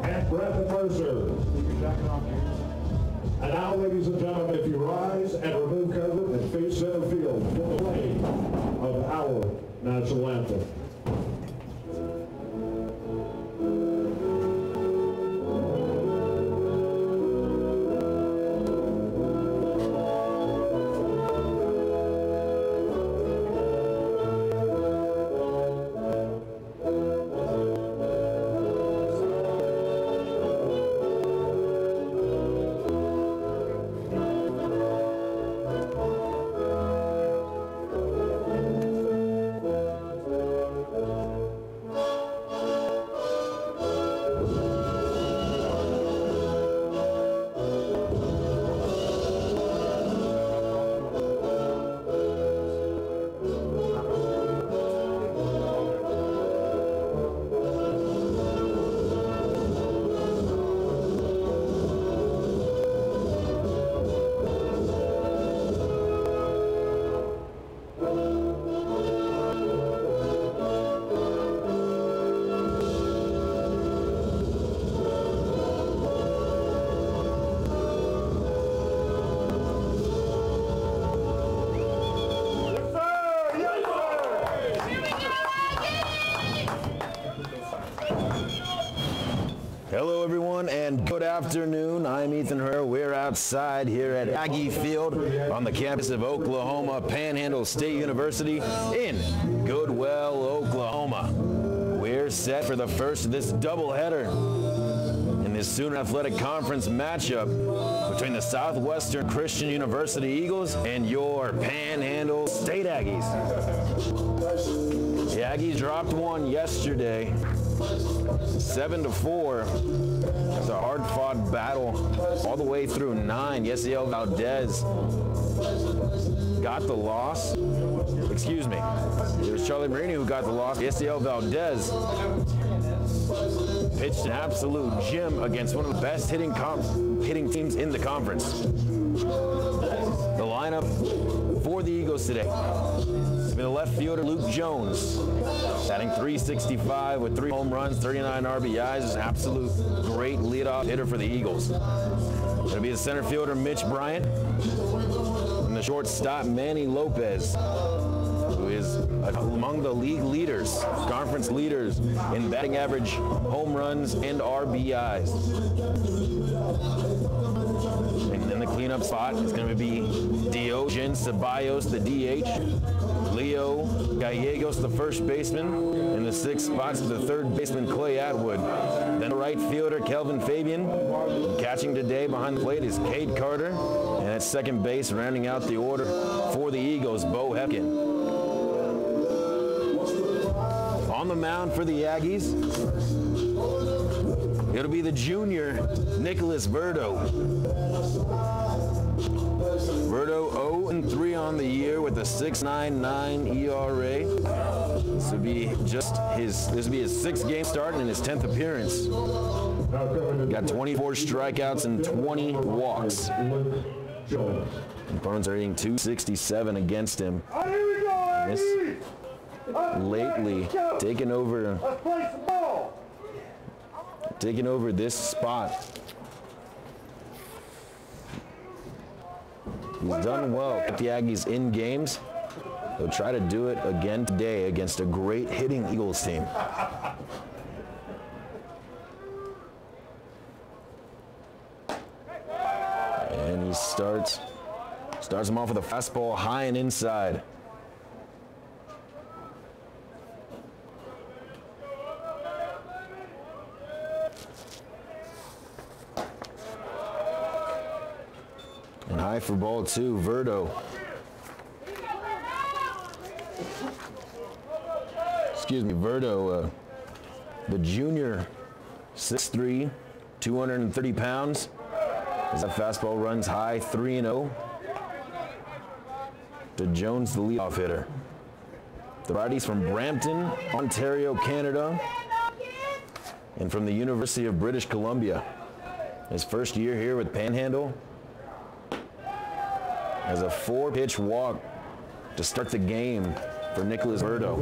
and Brett Mercer. And now, ladies and gentlemen, if you rise and remove COVID and face center field for the playing of our national anthem. Hello everyone and good afternoon. I'm Ethan Herr. We're outside here at Aggie Field on the campus of Oklahoma Panhandle State University in Goodwell, Oklahoma. We're set for the first of this doubleheader in this Sooner Athletic Conference matchup between the Southwestern Christian University Eagles and your Panhandle State Aggies. The Aggies dropped one yesterday, 7-4. It's a hard-fought battle all the way through 9. Yesiel Valdez got the loss. Excuse me. It was Charlie Marini who got the loss. Yesiel Valdez pitched an absolute gem against one of the best hitting teams in the conference. The lineup for the Eagles today. It's been the left fielder Luke Jones, batting .365 with 3 home runs, 39 RBIs. Is an absolute great leadoff hitter for the Eagles. It'll be the center fielder Mitch Bryant and the shortstop Manny Lopez, who is among the league leaders, conference leaders in batting average, home runs, and RBIs. And then the cleanup spot is going to be Diogen Ceballos, the DH, Leo Gallegos, the first baseman, and the 6th spot's the third baseman Clay Atwood. Then the right fielder Kelvin Fabian. Catching today behind the plate is Cade Carter, and at second base, rounding out the order for the Eagles, Bo Hepkin. On the mound for the Aggies, it'll be the junior Nicholas Verdo. Verdo 0-3 on the year with a 6.99 ERA. This will be his 6th game start and his 10th appearance. Got 24 strikeouts and 20 walks. Opponents are hitting .267 against him. This lately taking over this spot. He's done well. Kept the Aggies in games. They'll try to do it again today against a great hitting Eagles team. And he starts him off with a fastball high and inside. And high for ball 2, Verdo. Excuse me, Verdo, the junior, 6'3", 230 pounds. As that fastball runs high, 3-0. To Jones, the leadoff hitter. The righty's from Brampton, Ontario, Canada, and from the University of British Columbia. His first year here with Panhandle has a 4-pitch walk to start the game for Nicholas Verdo.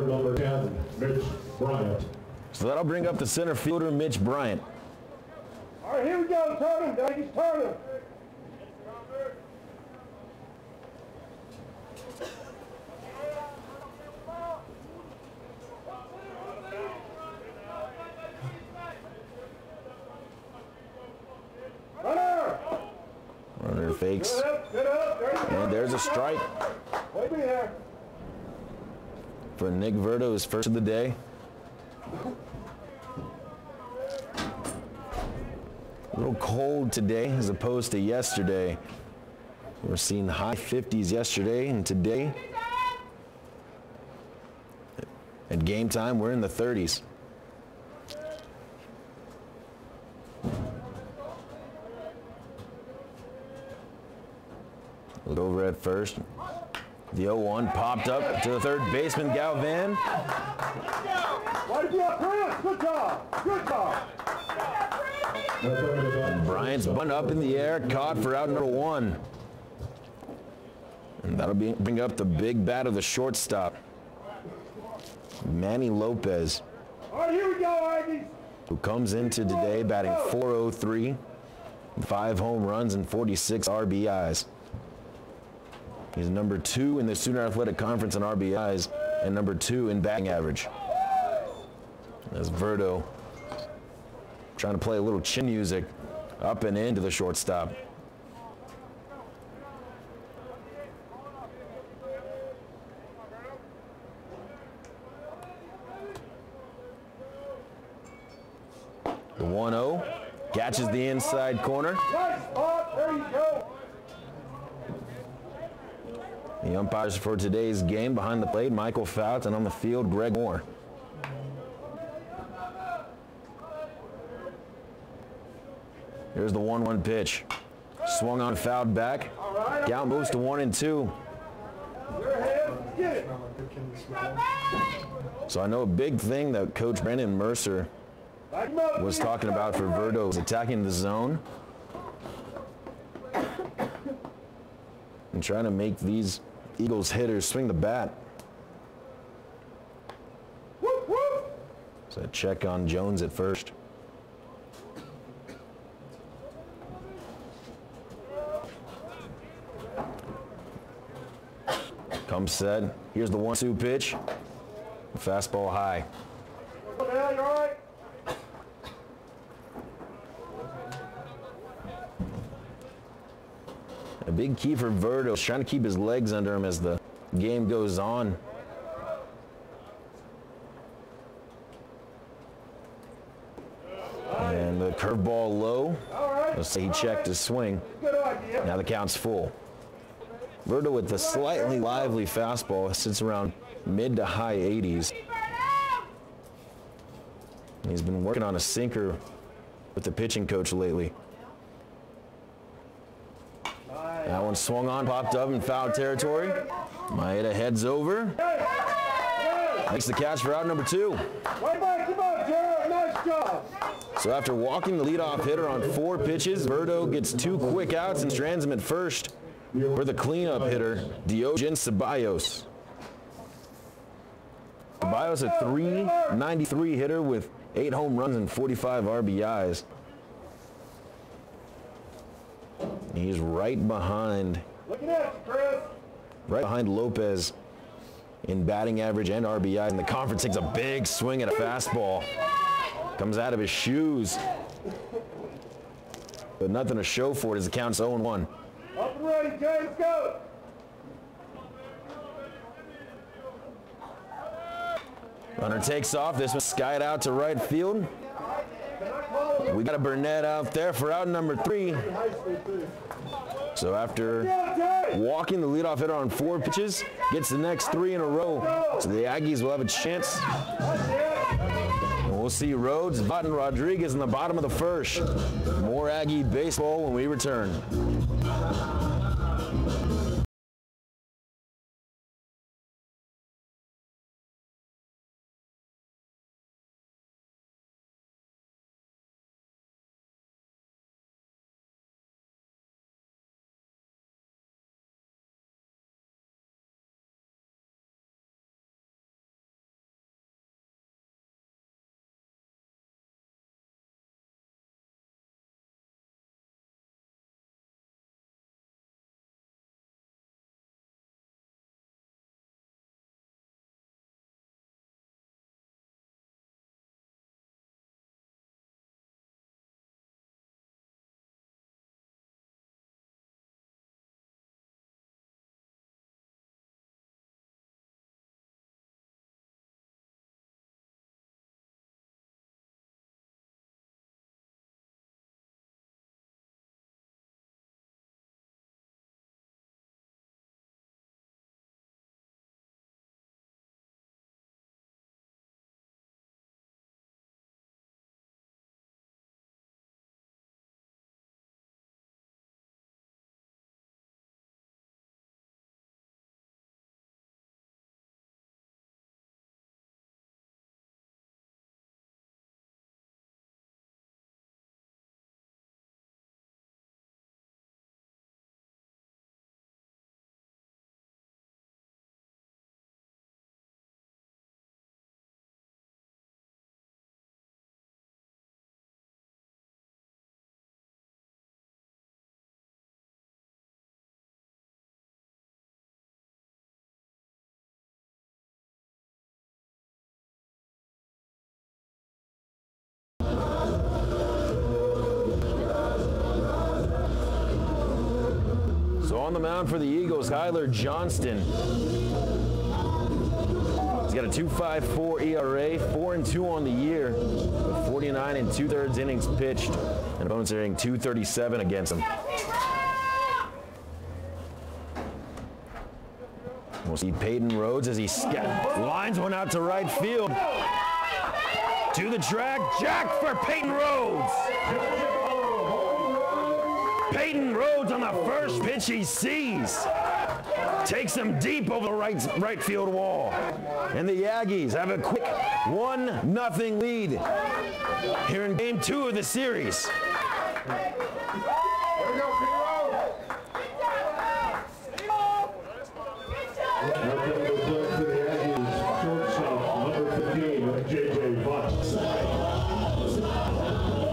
Number 10, Mitch Bryant. So that'll bring up the center fielder, Mitch Bryant. All right, here we go. Turn him, Daggies. Turn him. Runner fakes. Good up. And there's a strike Wait me there. for Nick Verdo, his first of the day. A little cold today as opposed to yesterday. We're seeing high 50s yesterday, and today at game time we're in the 30s. Look over at first. The 0-1 popped up to the third baseman, Galvan. Way to go, Chris. Good job. Good job. And Bryant's bunt up in the air, caught for out number 1. And that'll bring up the big bat of the shortstop, Manny Lopez, All right, here we go, Aggies. who comes into today batting .403, 5 home runs and 46 RBIs. He's number 2 in the Sooner Athletic Conference in RBIs and number 2 in batting average. As Verdo trying to play a little chin music up and into the shortstop. The 1-0 catches the inside corner. Nice spot. There you go. The umpires for today's game behind the plate, Michael Fout, and on the field, Greg Moore. Here's the 1-1 pitch. Swung on, fouled back. Count moves to 1-2. You're ahead. Get it. So I know a big thing that Coach Brandon Mercer Back him up. was talking about for Verdo is attacking the zone and trying to make these Eagles hitters swing the bat. Whoop, whoop. So a check on Jones at first. Comes set. Here's the 1-2 pitch. Fastball high. What the hell, you all right? A big key for Verdo is trying to keep his legs under him as the game goes on. And the curveball low. Let's say he checked his swing. Good idea. Now the count's full. Verdo with the slightly lively fastball sits around mid to high 80s. And he's been working on a sinker with the pitching coach lately. That one swung on, popped up in foul territory. Maeda heads over. Makes the catch for out number 2. Way back. Come on, Gerald. Nice job. So after walking the leadoff hitter on 4 pitches, Verdo gets 2 quick outs and strands him at first for the cleanup hitter, Diogen Ceballos. Ceballos, a .393 hitter with 8 home runs and 45 RBIs. He's right behind Lopez in batting average and RBI, and the conference takes a big swing at a fastball. Comes out of his shoes. But nothing to show for it as the count's 0-1. Up and ready, James, go. Runner takes off. This one skied out to right field. We got a Burnett out there for out number 3. So after walking the leadoff hitter on 4 pitches, gets the next 3 in a row. So the Aggies will have a chance. And we'll see Rhodes, Vaught, and Rodriguez in the bottom of the first. More Aggie baseball when we return. On the mound for the Eagles, Kyler Johnston. He's got a 2.54 ERA, 4-2 on the year, with 49 2/3 innings pitched, and opponents are hitting .237 against him. We'll see Peyton Rhodes as he lines one out to right field. To the track, jack for Peyton Rhodes. Peyton Rhodes on the first pitch he sees. Takes him deep over the right field wall. And the Aggies have a quick 1-0 lead here in Game 2 of the series.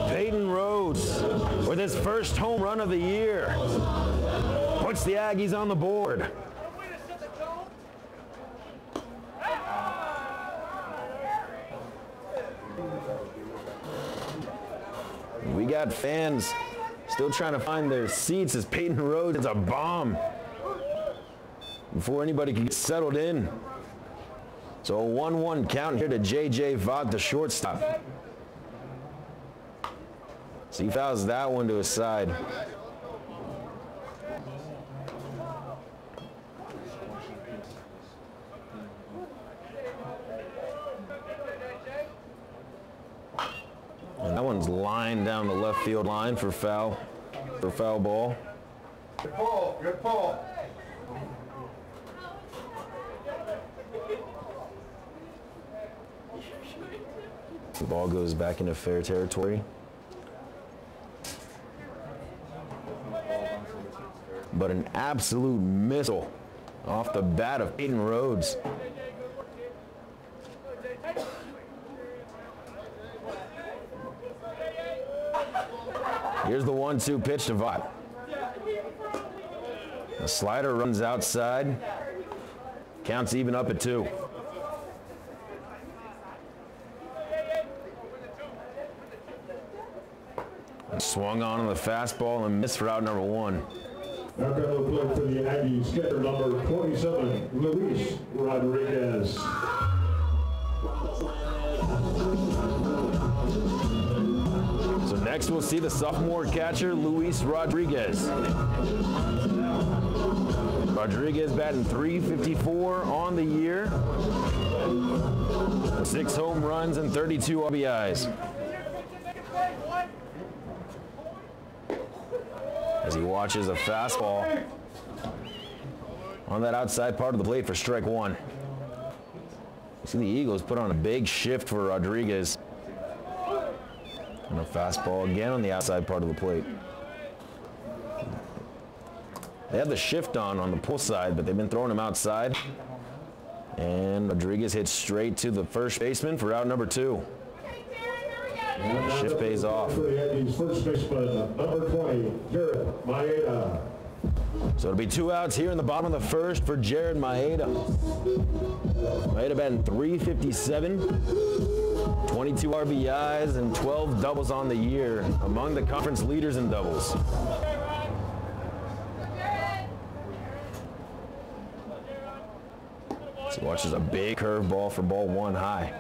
Peyton Rhodes with his first home run of the year puts the Aggies on the board. We got fans still trying to find their seats as Peyton Rhodes hits a bomb before anybody can get settled in. So a 1-1 count here to J.J. Vaught, the shortstop. So he fouls that one to his side. And that one's lined down the left field line for foul ball. Good pull, good pull. The ball goes back into fair territory. But an absolute missile off the bat of Peyton Rhodes. Here's the 1-2 pitch to Vaught. The slider runs outside. Counts even up at 2. Swung on the fastball and missed for out number 1. Now going to play for the Aggies, getter number 27, Luis Rodriguez. So next we'll see the sophomore catcher, Luis Rodriguez. Rodriguez batting .354 on the year. 6 home runs and 32 RBIs. As he watches a fastball on that outside part of the plate for strike 1. See the Eagles put on a big shift for Rodriguez. And a fastball again on the outside part of the plate. They had the shift on the pull side, but they've been throwing him outside. And Rodriguez hits straight to the first baseman for out number 2. Shift pays off. For the Aggies, first baseman, number 20, Jared Maeda. So it'll be 2 outs here in the bottom of the first for Jared Maeda. Maeda batting .357, 22 RBIs and 12 doubles on the year, among the conference leaders in doubles. So watches a big curveball for ball 1 high.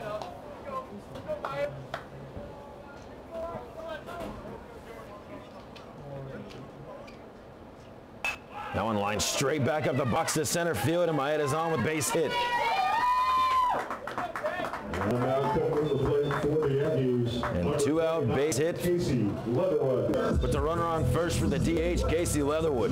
That one lines straight back up the box to center field, and Maeda's on with base hit. And 2 out, base hit. Casey Leatherwood. Puts a runner on first for the DH, Casey Leatherwood.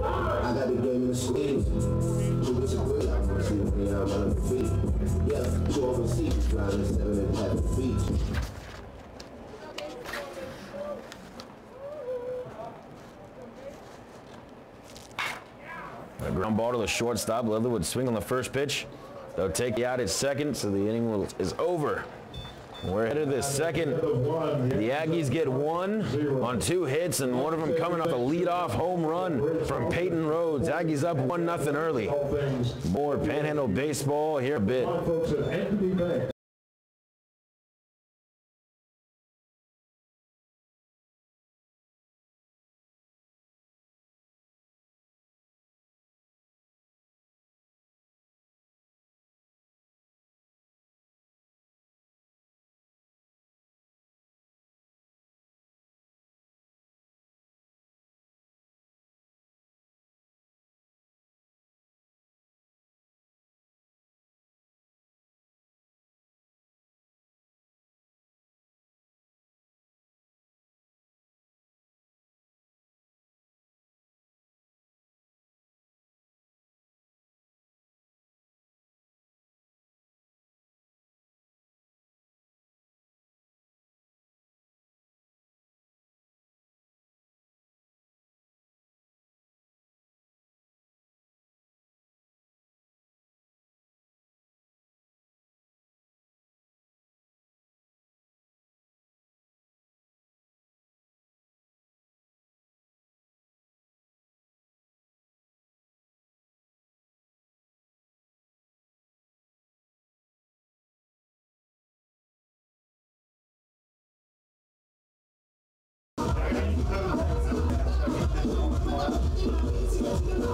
I got the game in the swing. Yeah, 2 overseas, flying 7.5 feet. A ground ball to the shortstop. Leatherwood swing on the first pitch. They'll take you out at second, so the inning is over. We're headed to the second. The Aggies get 1 on 2 hits, and one of them coming off a leadoff home run from Peyton Rhodes. Aggies up 1-0 early. More Panhandle baseball here a bit.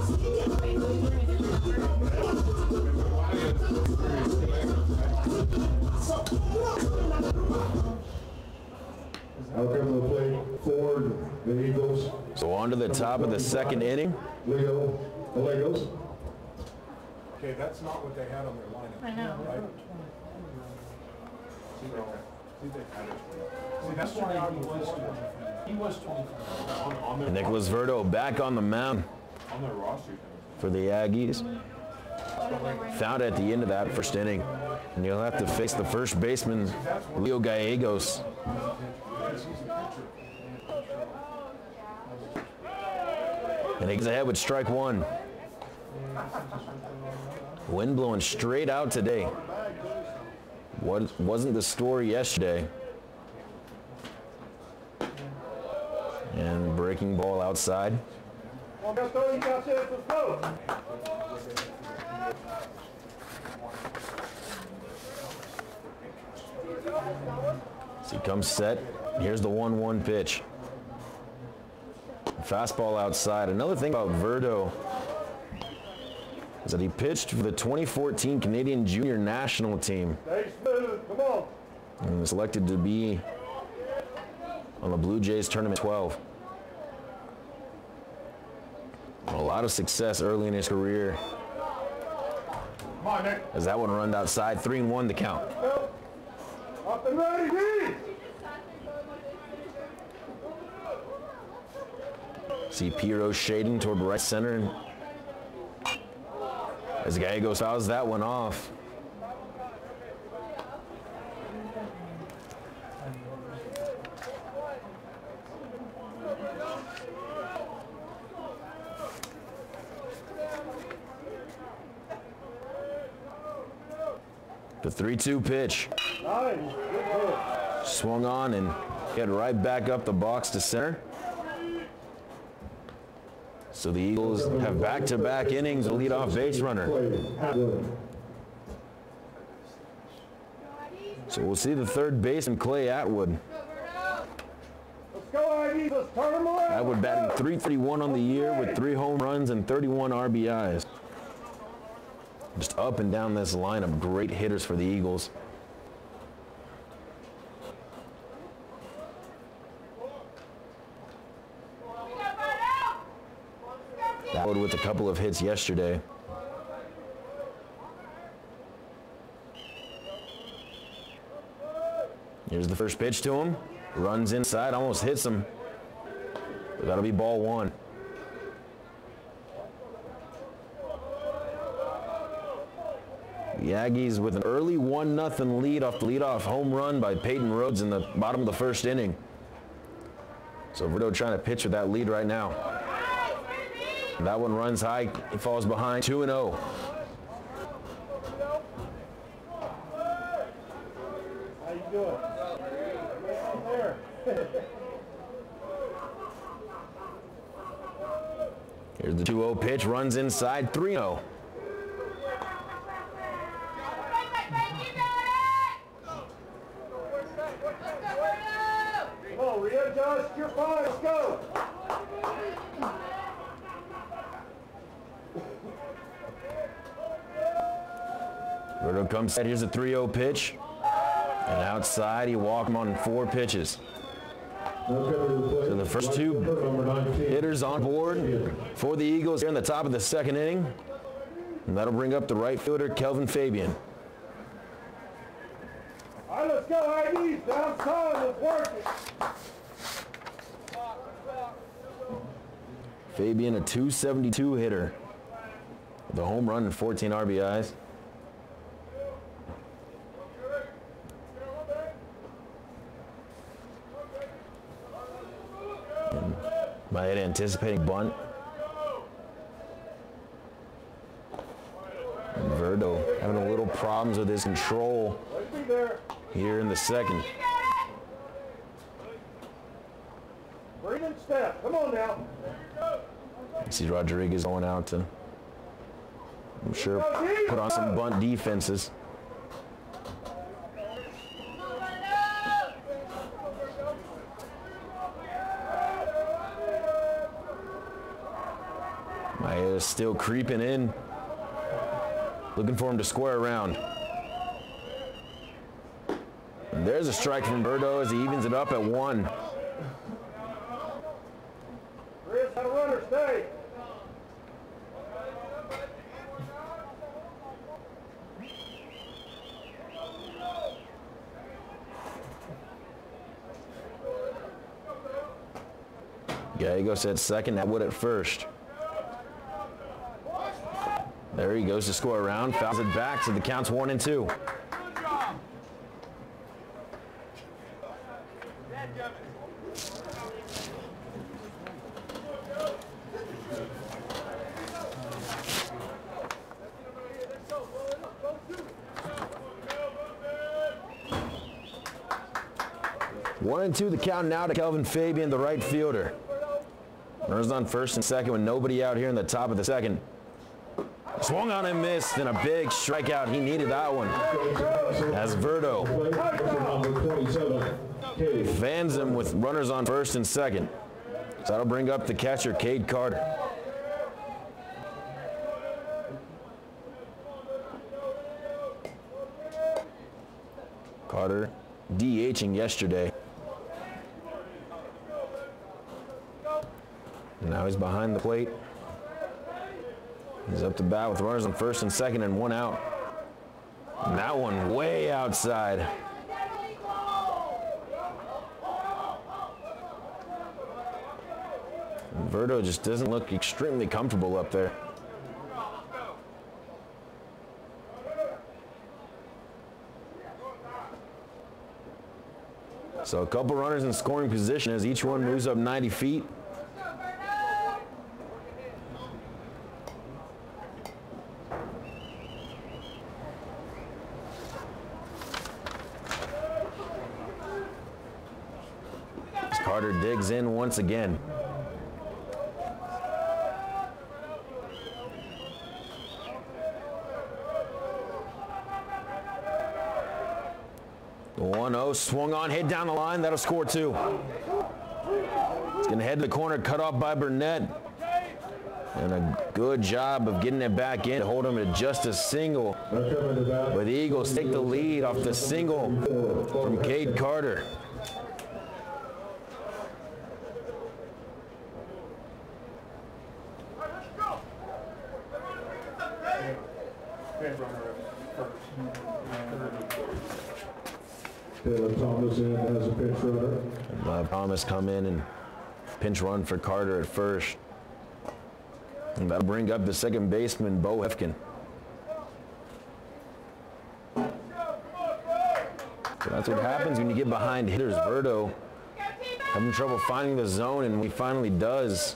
Out comes the plate for the Eagles. So on to the top of the second inning. Leo, the Legos. Okay, that's not what they had on their lineup. I know. Right? See, that's why he was 25. On their Nicholas Verdo back on the mound on their roster. for the Aggies. Found at the end of that first inning. And you'll have to face the first baseman, Leo Gallegos. And he gets ahead with strike one. Wind blowing straight out today. What wasn't the story yesterday. And breaking ball outside. So he comes set. Here's the 1-1 pitch. Fastball outside. Another thing about Verdo is that he pitched for the 2014 Canadian Junior National Team. Stay smooth, come on. And was selected to be on the Blue Jays Tournament 12. A lot of success early in his career. Come on, Nick. As that one runned outside, 3-1 the count. Up and ready, D. See Piero shading toward right center. And as Gallegos fouls that one off. The 3-2 pitch. Nice. Swung on and hit right back up the box to center. So the Eagles have back-to-back innings of leadoff base runner. So we'll see the third baseman, Clay Atwood. Let's go, Aggies. Let's turn them around. Atwood batting .331 on the year with 3 home runs and 31 RBIs. Just up and down this lineup, great hitters for the Eagles. Atwood with a couple of hits yesterday. Here's the first pitch to him. Runs inside, almost hits him. But that'll be ball one. The Aggies with an early 1-0 lead off the leadoff home run by Peyton Rhodes in the bottom of the first inning. So Verdo trying to pitch with that lead right now. That one runs high, he falls behind, 2-0. How you doing? There. Here's the 2-0 pitch, runs inside, 3-0. Come on, readjust your fine. Let's go. Verdo comes set, here's a 3-0 pitch. And outside, he walked him on 4 pitches. So the first 2 hitters on board for the Eagles here in the top of the second inning. And that'll bring up the right fielder, Kelvin Fabian. All right, let's go, Aggies. Downside, let's work it. Fabian, a .272 hitter. With a home run and 14 RBIs. Might anticipating bunt. And Verdo having a little problems with his control here in the second. Breathe and step. Come on now. You see Rodriguez going out to, I'm sure, put on some bunt defenses. Just still creeping in. Looking for him to square around. And there's a strike from Verdo as he evens it up at 1. Chris, how to runner, stay. Gallegos at second, that Wood at first. There he goes to score around, fouls it back, so the count's 1-2. One and two, the count now to Kelvin Fabian, the right fielder. Runners on first and second with nobody out here in the top of the second. Swung on and missed, and a big strikeout. He needed that one. As Verdo fans him with runners on first and second. So that'll bring up the catcher, Cade Carter. Carter DHing yesterday. Now he's behind the plate. He's up to bat with runners on first and second and 1 out. And that one way outside. And Verdo just doesn't look extremely comfortable up there. So a couple runners in scoring position as each one moves up 90 feet. Carter digs in once again. The 1-0 swung on, hit down the line. That'll score 2. It's going to head to the corner, cut off by Burnett. And a good job of getting it back in to hold him at just a single. But the Eagles take the lead off the single from Cade Carter. Thomas in as a pinch runner. Thomas come in and pinch run for Carter at first. And that'll bring up the second baseman, Bo Hefkin. So that's what happens when you get behind hitters. Verdo having trouble finding the zone, and he finally does.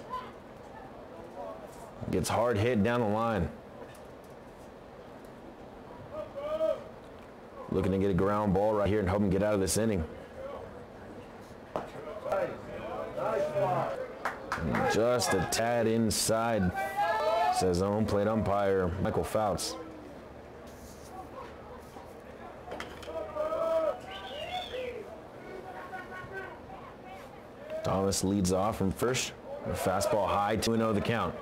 Gets hard hit down the line. Looking to get a ground ball right here and help him get out of this inning. And just a tad inside, says home plate umpire Michael Fouts. Thomas leads off from first. A fastball high, 2-0 the count.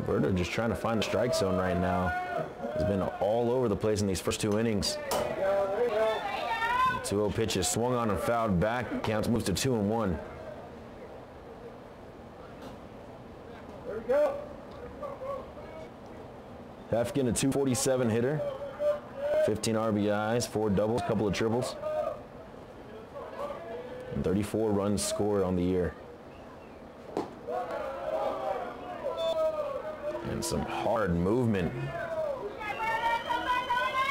Verdo just trying to find the strike zone right now. He's been all over the place in these first 2 innings. 2-0 pitch is swung on and fouled back. Counts moves to 2-1. There we go. Hefkin, a 247 hitter. 15 RBIs, 4 doubles, couple of triples. And 34 runs scored on the year. And some hard movement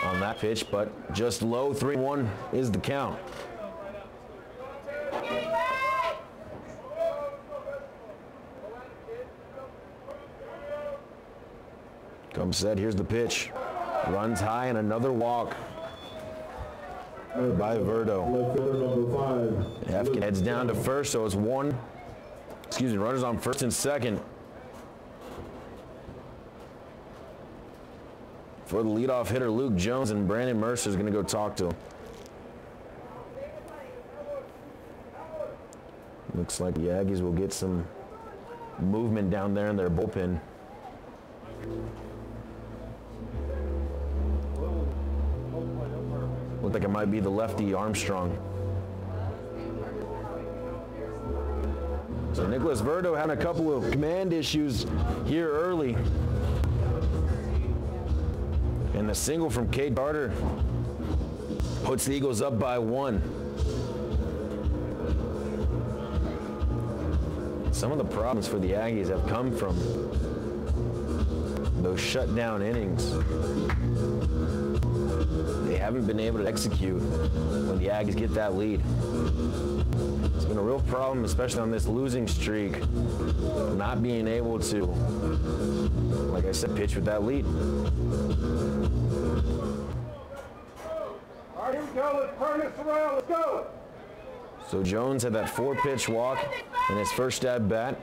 on that pitch, but just low. 3-1 is the count. Comes set, here's the pitch. Runs high and another walk by Verdo. Hefkin heads down to first, so it's runners on first and second. for the leadoff hitter, Luke Jones, and Brandon Mercer is going to go talk to him. Looks like the Aggies will get some movement down there in their bullpen. Looked like it might be the lefty Armstrong. So Nicholas Verdo had a couple of command issues here early. And the single from Cade Carter puts the Eagles up by 1. Some of the problems for the Aggies have come from those shutdown innings. They haven't been able to execute when the Aggies get that lead. It's been a real problem, especially on this losing streak, not being able to, like I said, pitch with that lead. All right, here we go. Let's turn this around. Let's go. So Jones had that 4-pitch walk in his first at bat.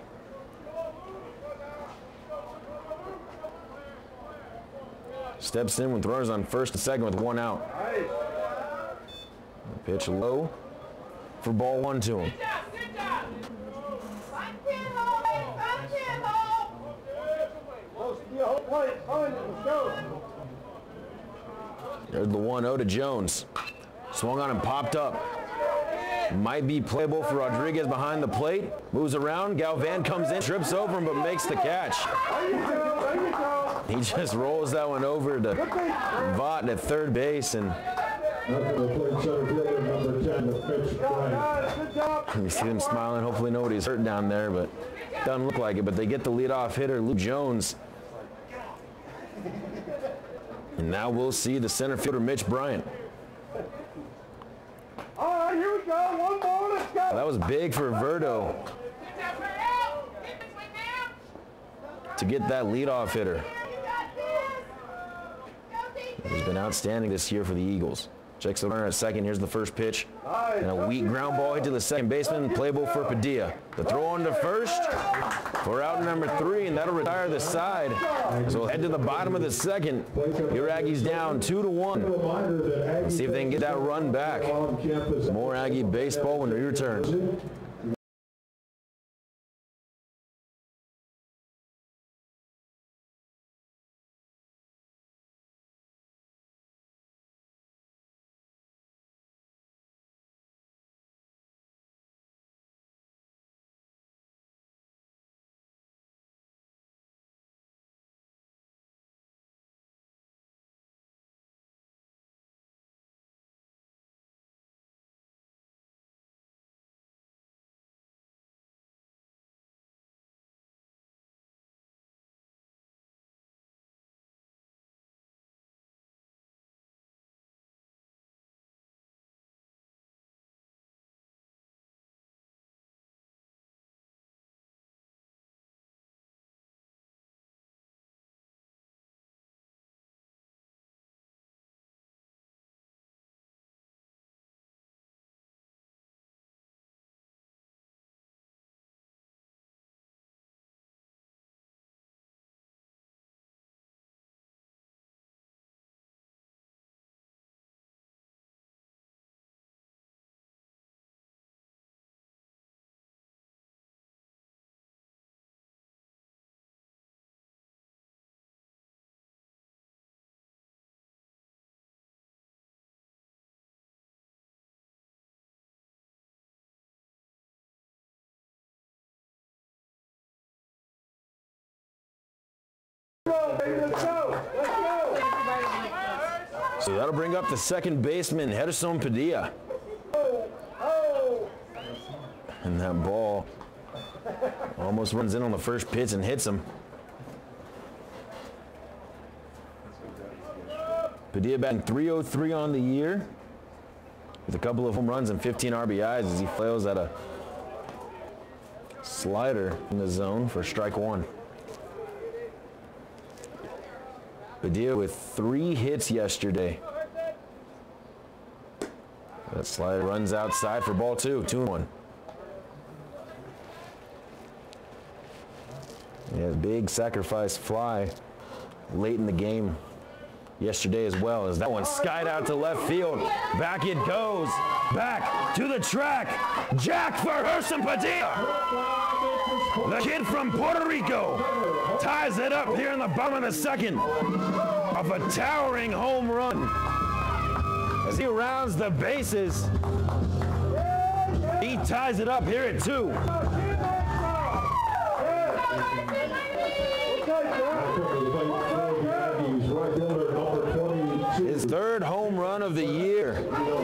Steps in with runners on first and second with 1 out. Pitch low for ball 1 to him. There's the 1-0 to Jones. Swung on and popped up. Might be playable for Rodriguez behind the plate. Moves around. Galvan comes in, trips over him, but makes the catch. He just rolls that one over to Vaught at third base, and you see them smiling. Hopefully nobody's hurt down there, but doesn't look like it. But they get the leadoff hitter, Luke Jones. And now we'll see the center fielder, Mitch Bryant. All right, here we go. One more. Let's go. That was big for Verdo to get that leadoff hitter. He's been outstanding this year for the Eagles. Checks the runner at second. Here's the first pitch. And a weak ground ball hit to the second baseman. Playable for Padilla. The throw on to first for out number 3, and that'll retire the side. So head to the bottom of the second. Your Aggies down 2-1. Let's see if they can get that run back. More Aggie baseball when we return. So that'll bring up the second baseman, Ederson Padilla. And that ball almost runs in on the first pitch and hits him. Padilla batting .303 on the year with a couple of home runs and 15 RBIs as he flails at a slider in the zone for strike 1. Padilla with 3 hits yesterday. That slider runs outside for ball 2, 2-1. Yeah, big sacrifice fly late in the game yesterday as well, as that one skied out to left field. Back it goes. Back to the track. Jack Ferguson Padilla, the kid from Puerto Rico, ties it up here in the bottom of the second of a towering home run. As he rounds the bases, he ties it up here at 2. His third home run of the year,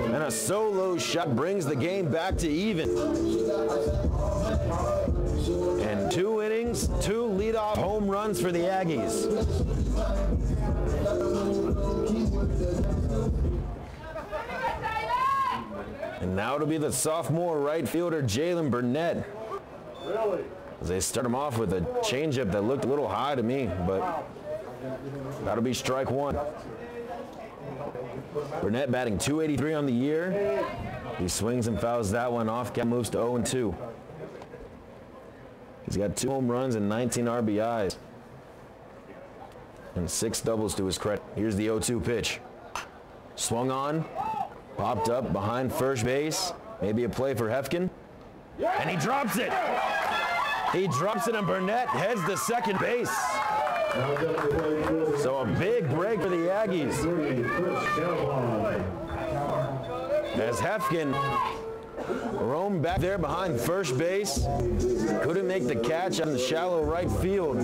and a solo shot brings the game back to even. And 2 innings, 2 leadoff home runs for the Aggies. And now it'll be the sophomore right fielder, Jalen Burnett. As they start him off with a changeup that looked a little high to me, but that'll be strike 1. Burnett batting .283 on the year. He swings and fouls that one off. Count moves to 0-2. He's got 2 home runs and 19 RBIs. And 6 doubles to his credit. Here's the 0-2 pitch. Swung on. Popped up behind first base. Maybe a play for Hefkin. And he drops it. He drops it, and Burnett heads to second base. So a big break for the Aggies. As Hefkin roamed back there behind first base, couldn't make the catch on the shallow right field.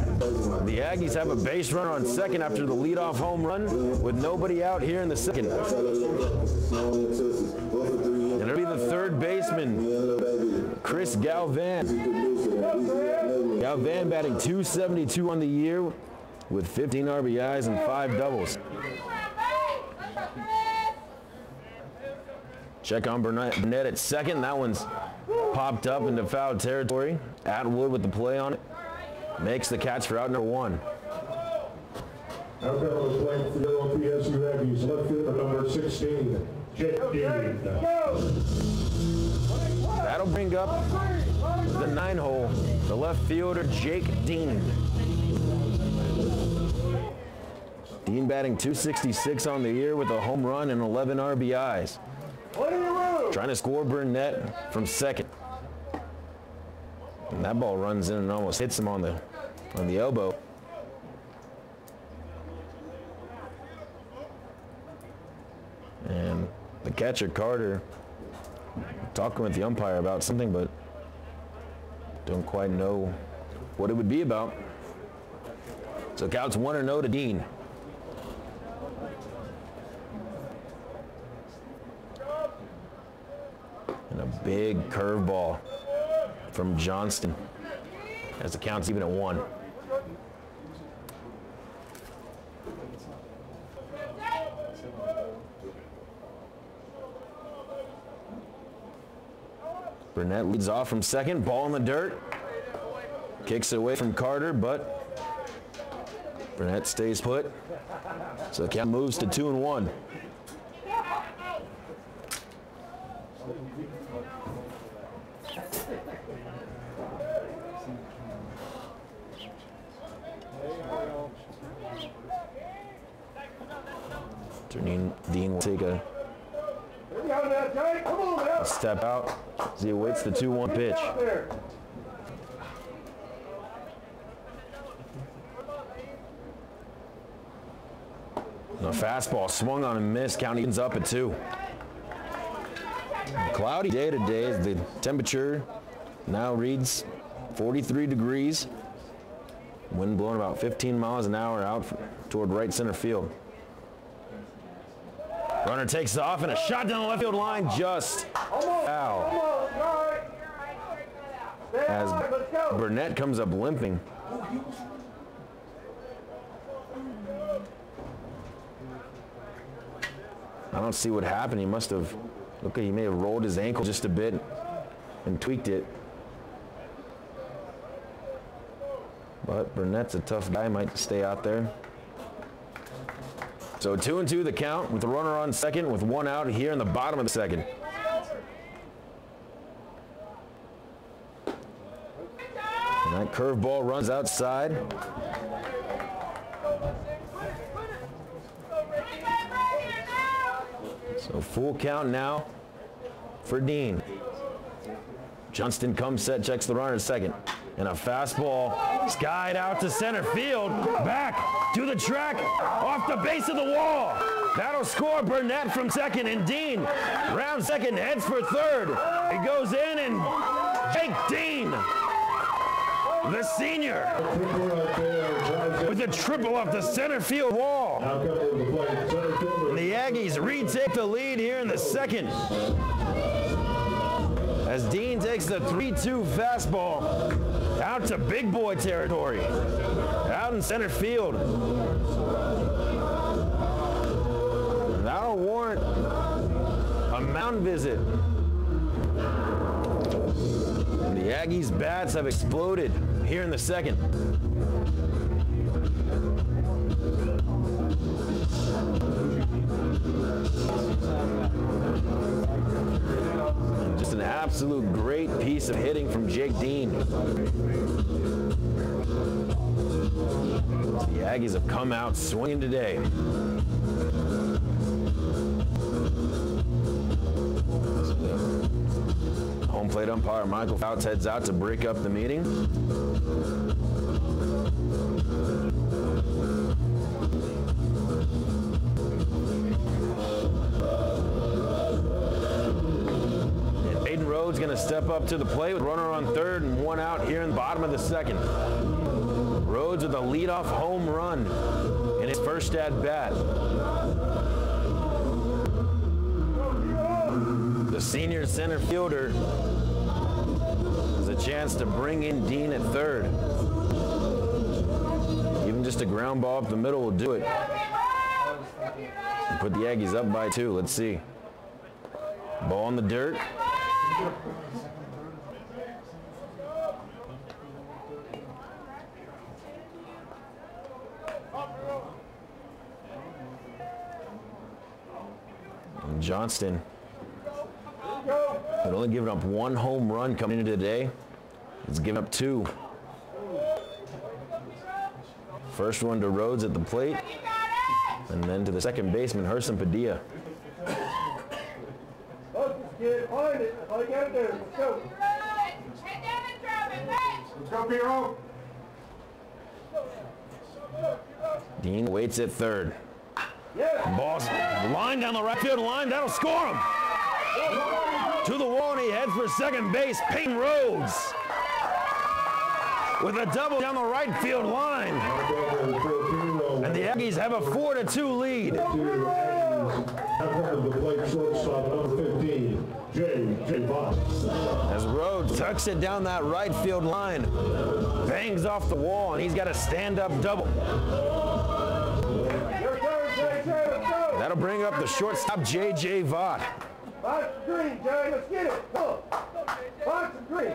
The Aggies have a base runner on second after the leadoff home run with nobody out here in the second. And it'll be the third baseman, Chris Galvan. Galvan batting .272 on the year with 15 RBIs and 5 doubles. Check on Burnett at second. That one's popped up into foul territory. Atwood with the play on it. Makes the catch for out number 1. Now fellows playing for the OPSU Aggies, left fielder number 16, Jake Dean. That'll bring up the 9-hole, the left fielder, Jake Dean. Dean batting .266 on the year with a home run and 11 RBIs. Trying to score Burnett from second. And that ball runs in and almost hits him on the elbow. And the catcher, Carter, talking with the umpire about something, but don't quite know what it would be about. So counts 1-0 to Dean. And a big curveball from Johnston as the count's even at 1. Burnett leads off from second, ball in the dirt. Kicks it away from Carter, but Burnett stays put. So the count moves to 2-1. Dean will take a step out as he awaits the 2-1 pitch. And a fastball swung on and missed. Count evens up at 2. Cloudy day today as the temperature now reads 43 degrees. Wind blowing about 15 miles an hour out toward right center field. Runner takes off and a shot down the left field line, just foul. As Burnett comes up limping. I don't see what happened. He must have, look, he may have rolled his ankle just a bit and tweaked it. But Burnett's a tough guy, might stay out there. So 2-2 the count with the runner on second with 1 out here in the bottom of the second. And that curveball runs outside. So full count now for Dean. Johnston comes set, checks the runner at second. And a fastball skied out to center field. Back to the track, off the base of the wall. That'll score Burnett from second, and Dean, round second, heads for third. He goes in, and Jake Dean, the senior, with a triple off the center field wall. And the Aggies retake the lead here in the second, as Dean takes the 3-2 fastball out to big boy territory, out in center field. And that'll warrant a mound visit. And the Aggies' bats have exploded here in the second. Just an absolute great piece of hitting from Jake Dean. The Aggies have come out swinging today. Home plate umpire Michael Fouts heads out to break up the meeting. Going to step up to the plate with runner on third and one out here in the bottom of the second. Rhodes with a leadoff home run in his first at bat. The senior center fielder has a chance to bring in Dean at third. Even just a ground ball up the middle will do it. And put the Aggies up by 2. Let's see. Ball in the dirt. And Johnston had only given up 1 home run coming into today. He's given up 2. First one to Rhodes at the plate, and then to the second baseman, Herson Padilla. Find it. That's all you gotta do. Let's go. Let's go, Piero. Dean waits at third. Yeah. Ball's line down the right field line. That'll score him. To the wall, and he heads for second base. Peyton Rhodes with a double down the right field line. And the Aggies have a 4-2 lead. The plate shortstop, number 15, J.J. Vaught. As Rhodes tucks it down that right field line, bangs off the wall, and he's got a stand-up double. That'll bring up the shortstop, J.J. Vaught. Box green, Jay. Let's get it. Come on. Box green.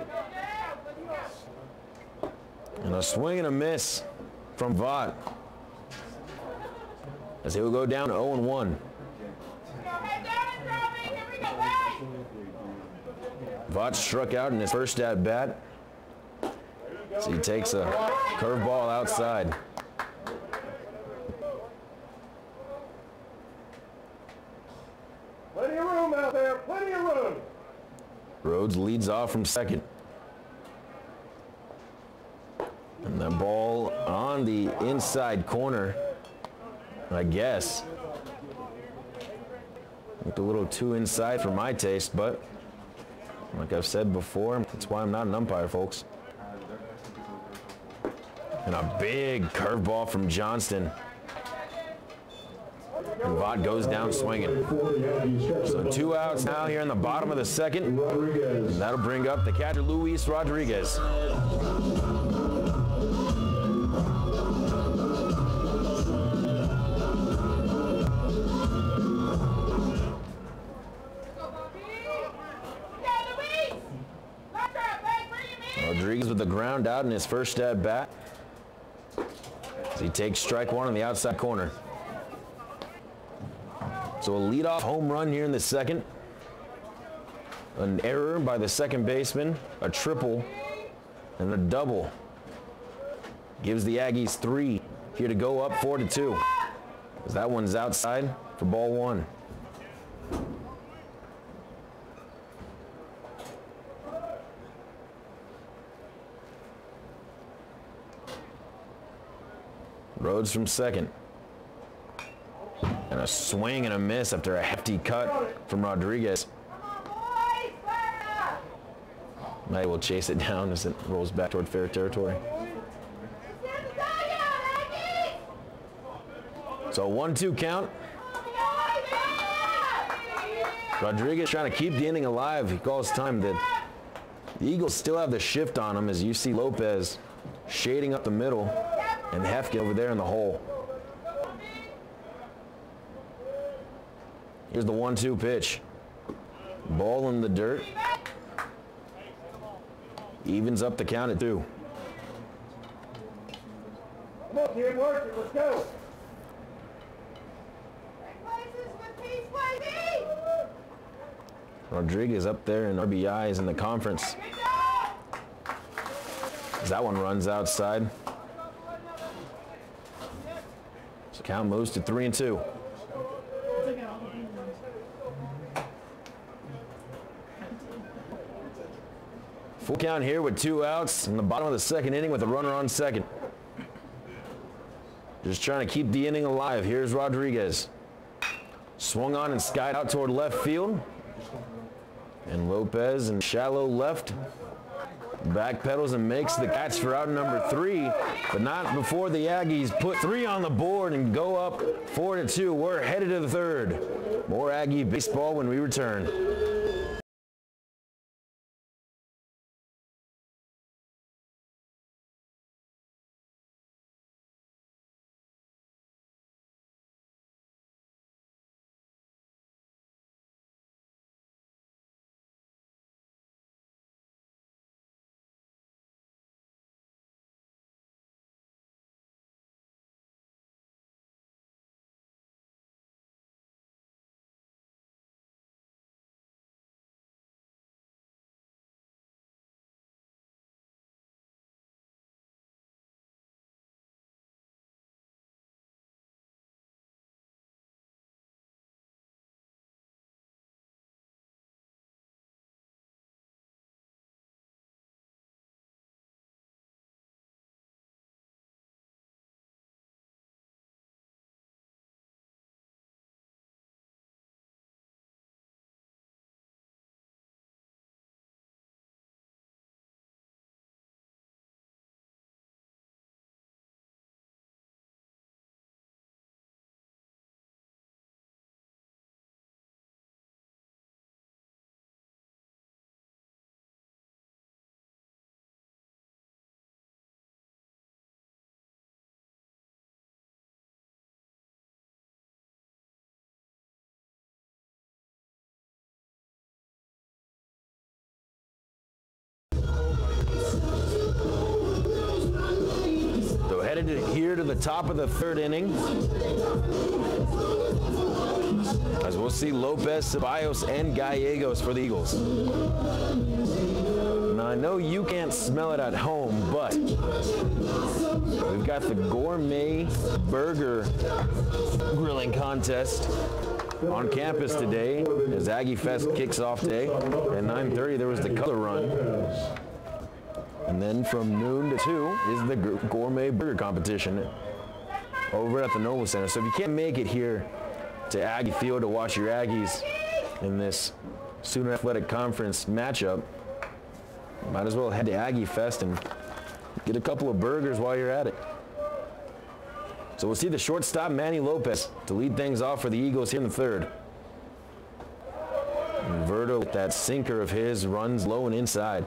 And a swing and a miss from Vaught, as he will go down to 0-1. Vaught struck out in his first at bat, so he takes a curveball outside. Plenty of room out there. Plenty of room. Rhodes leads off from second. And the ball on the inside corner, I guess. Looked a little too inside for my taste, but like I've said before, that's why I'm not an umpire, folks. And a big curveball from Johnston. And Vaught goes down swinging. So 2 outs now here in the bottom of the second. And that'll bring up the catcher, Luis Rodriguez. Rodriguez with the ground out in his first at bat, as he takes strike 1 on the outside corner. So a leadoff home run here in the second. An error by the second baseman, a triple, and a double. Gives the Aggies 3 here to go up 4-2. As that one's outside for ball 1. Rhodes from second. And a swing and a miss after a hefty cut from Rodriguez. Knight will chase it down as it rolls back toward fair territory. So 1-2 count. Rodriguez trying to keep the inning alive. He calls time that the Eagles still have the shift on him as you see Lopez shading up the middle and Hefkin over there in the hole. Here's the 1-2 pitch. Ball in the dirt. Evens up the count at 2. Come on, kid, work it. Let's go. Rodriguez up there in RBIs in the conference. As that one runs outside. So count moves to 3-2. Full count here with 2 outs in the bottom of the second inning with a runner on second. Just trying to keep the inning alive. Here's Rodriguez. Swung on and skied out toward left field. And Lopez in shallow left. Back pedals and makes the catch for out number 3. But not before the Aggies put 3 on the board and go up 4-2. We're headed to the third. More Aggie baseball when we return. Headed here to the top of the third inning. As we'll see Lopez, Ceballos, and Gallegos for the Eagles. Now I know you can't smell it at home, but we've got the gourmet burger grilling contest on campus today as Aggie Fest kicks off today. At 9:30 there was the color run. And then from noon to 2 is the gourmet burger competition over at the Noble Center. So if you can't make it here to Aggie Field to watch your Aggies in this Sooner Athletic Conference matchup, you might as well head to Aggie Fest and get a couple of burgers while you're at it. So we'll see the shortstop Manny Lopez to lead things off for the Eagles here in the third. And Verto with that sinker of his runs low and inside.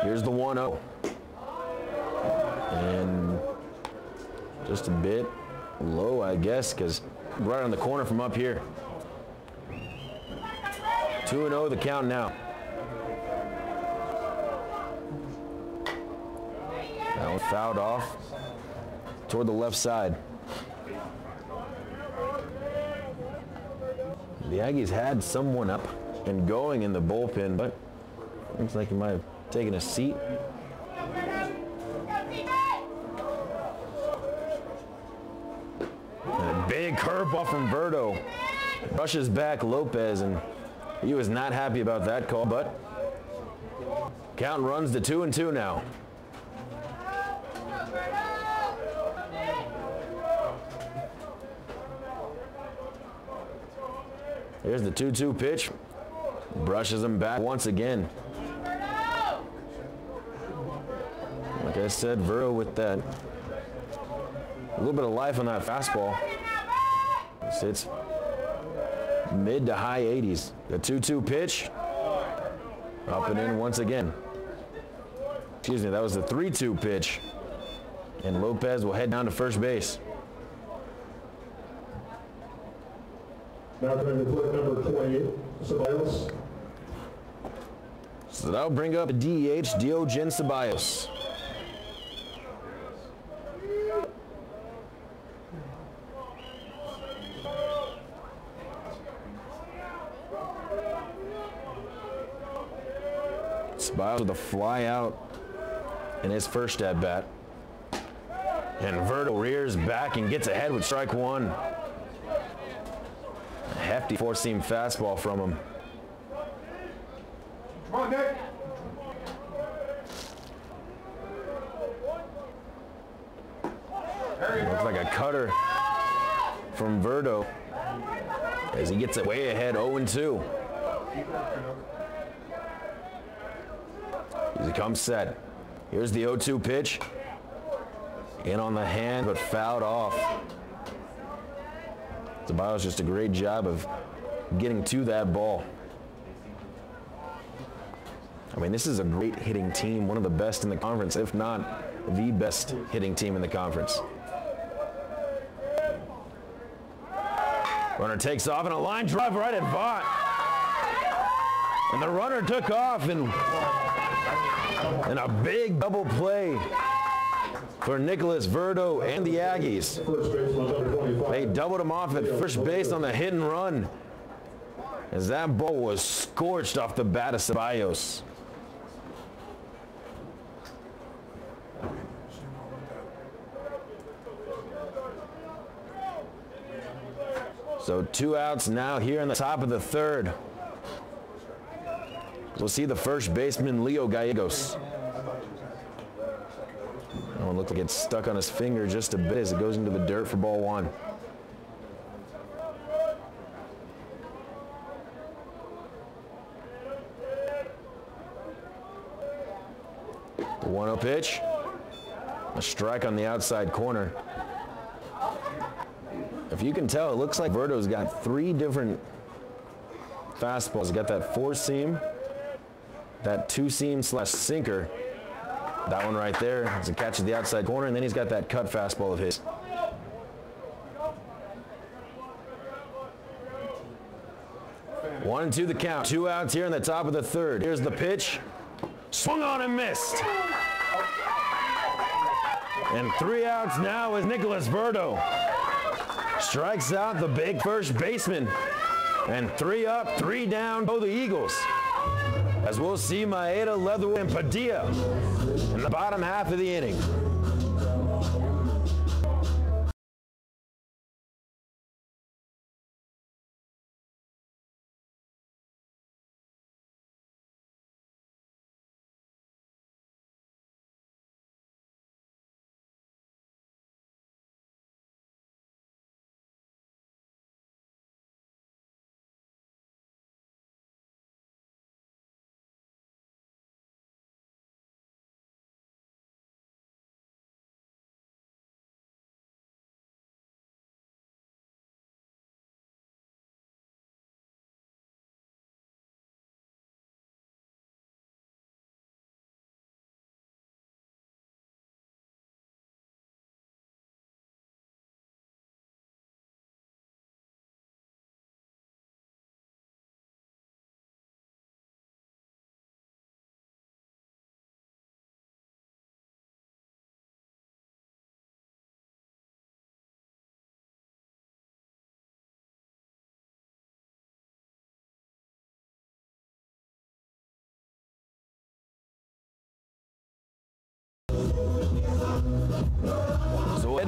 Here's the 1-0. And just a bit low, I guess, because right on the corner from up here. 2-0 the count now. That one fouled off toward the left side. The Aggies had someone up and going in the bullpen, but looks like he might have taken a seat curveball from Verdo. Brushes back Lopez, and he was not happy about that call, but count runs to 2-2 now. Here's the 2-2 pitch. Brushes him back once again. Like I said, Verdo with that. A little bit of life on that fastball. It's mid to high 80s. The 2-2 pitch. Up and in once again. Excuse me, that was the 3-2 pitch. And Lopez will head down to first base. Now coming to plate number 28, Ceballos. So that'll bring up a DH, Diogen Ceballos. Ceballos with a fly out in his first at bat. And Verdo rears back and gets ahead with strike one. A hefty four-seam fastball from him. Come on, Nick. Looks like a cutter from Verdo as he gets it way ahead, 0-2. As he comes set. Here's the 0-2 pitch. In on the hand, but fouled off. Ceballos just a great job of getting to that ball. I mean, this is a great hitting team, one of the best in the conference, if not the best hitting team in the conference. Runner takes off and a line drive right at Vaught. And the runner took off and a big double play for Nicholas Verdo and the Aggies. They doubled him off at first base on the hit and run as that ball was scorched off the bat of Ceballos. So 2 outs now here in the top of the third. We'll see the first baseman, Leo Gallegos. That one looked like it's stuck on his finger just a bit as it goes into the dirt for ball one. The 1-0 pitch. A strike on the outside corner. If you can tell, it looks like Verdo's got 3 different fastballs. He's got that 4-seam, that 2-seam slash sinker. That one right there is a catch at the outside corner, and then he's got that cut fastball of his. One and two the count. 2 outs here in the top of the third. Here's the pitch. Swung on and missed. And 3 outs now as Nicholas Verdo strikes out the big first baseman. And 3 up, 3 down go the Eagles. As we'll see Maeda, Leatherwood, and Padilla in the bottom half of the inning.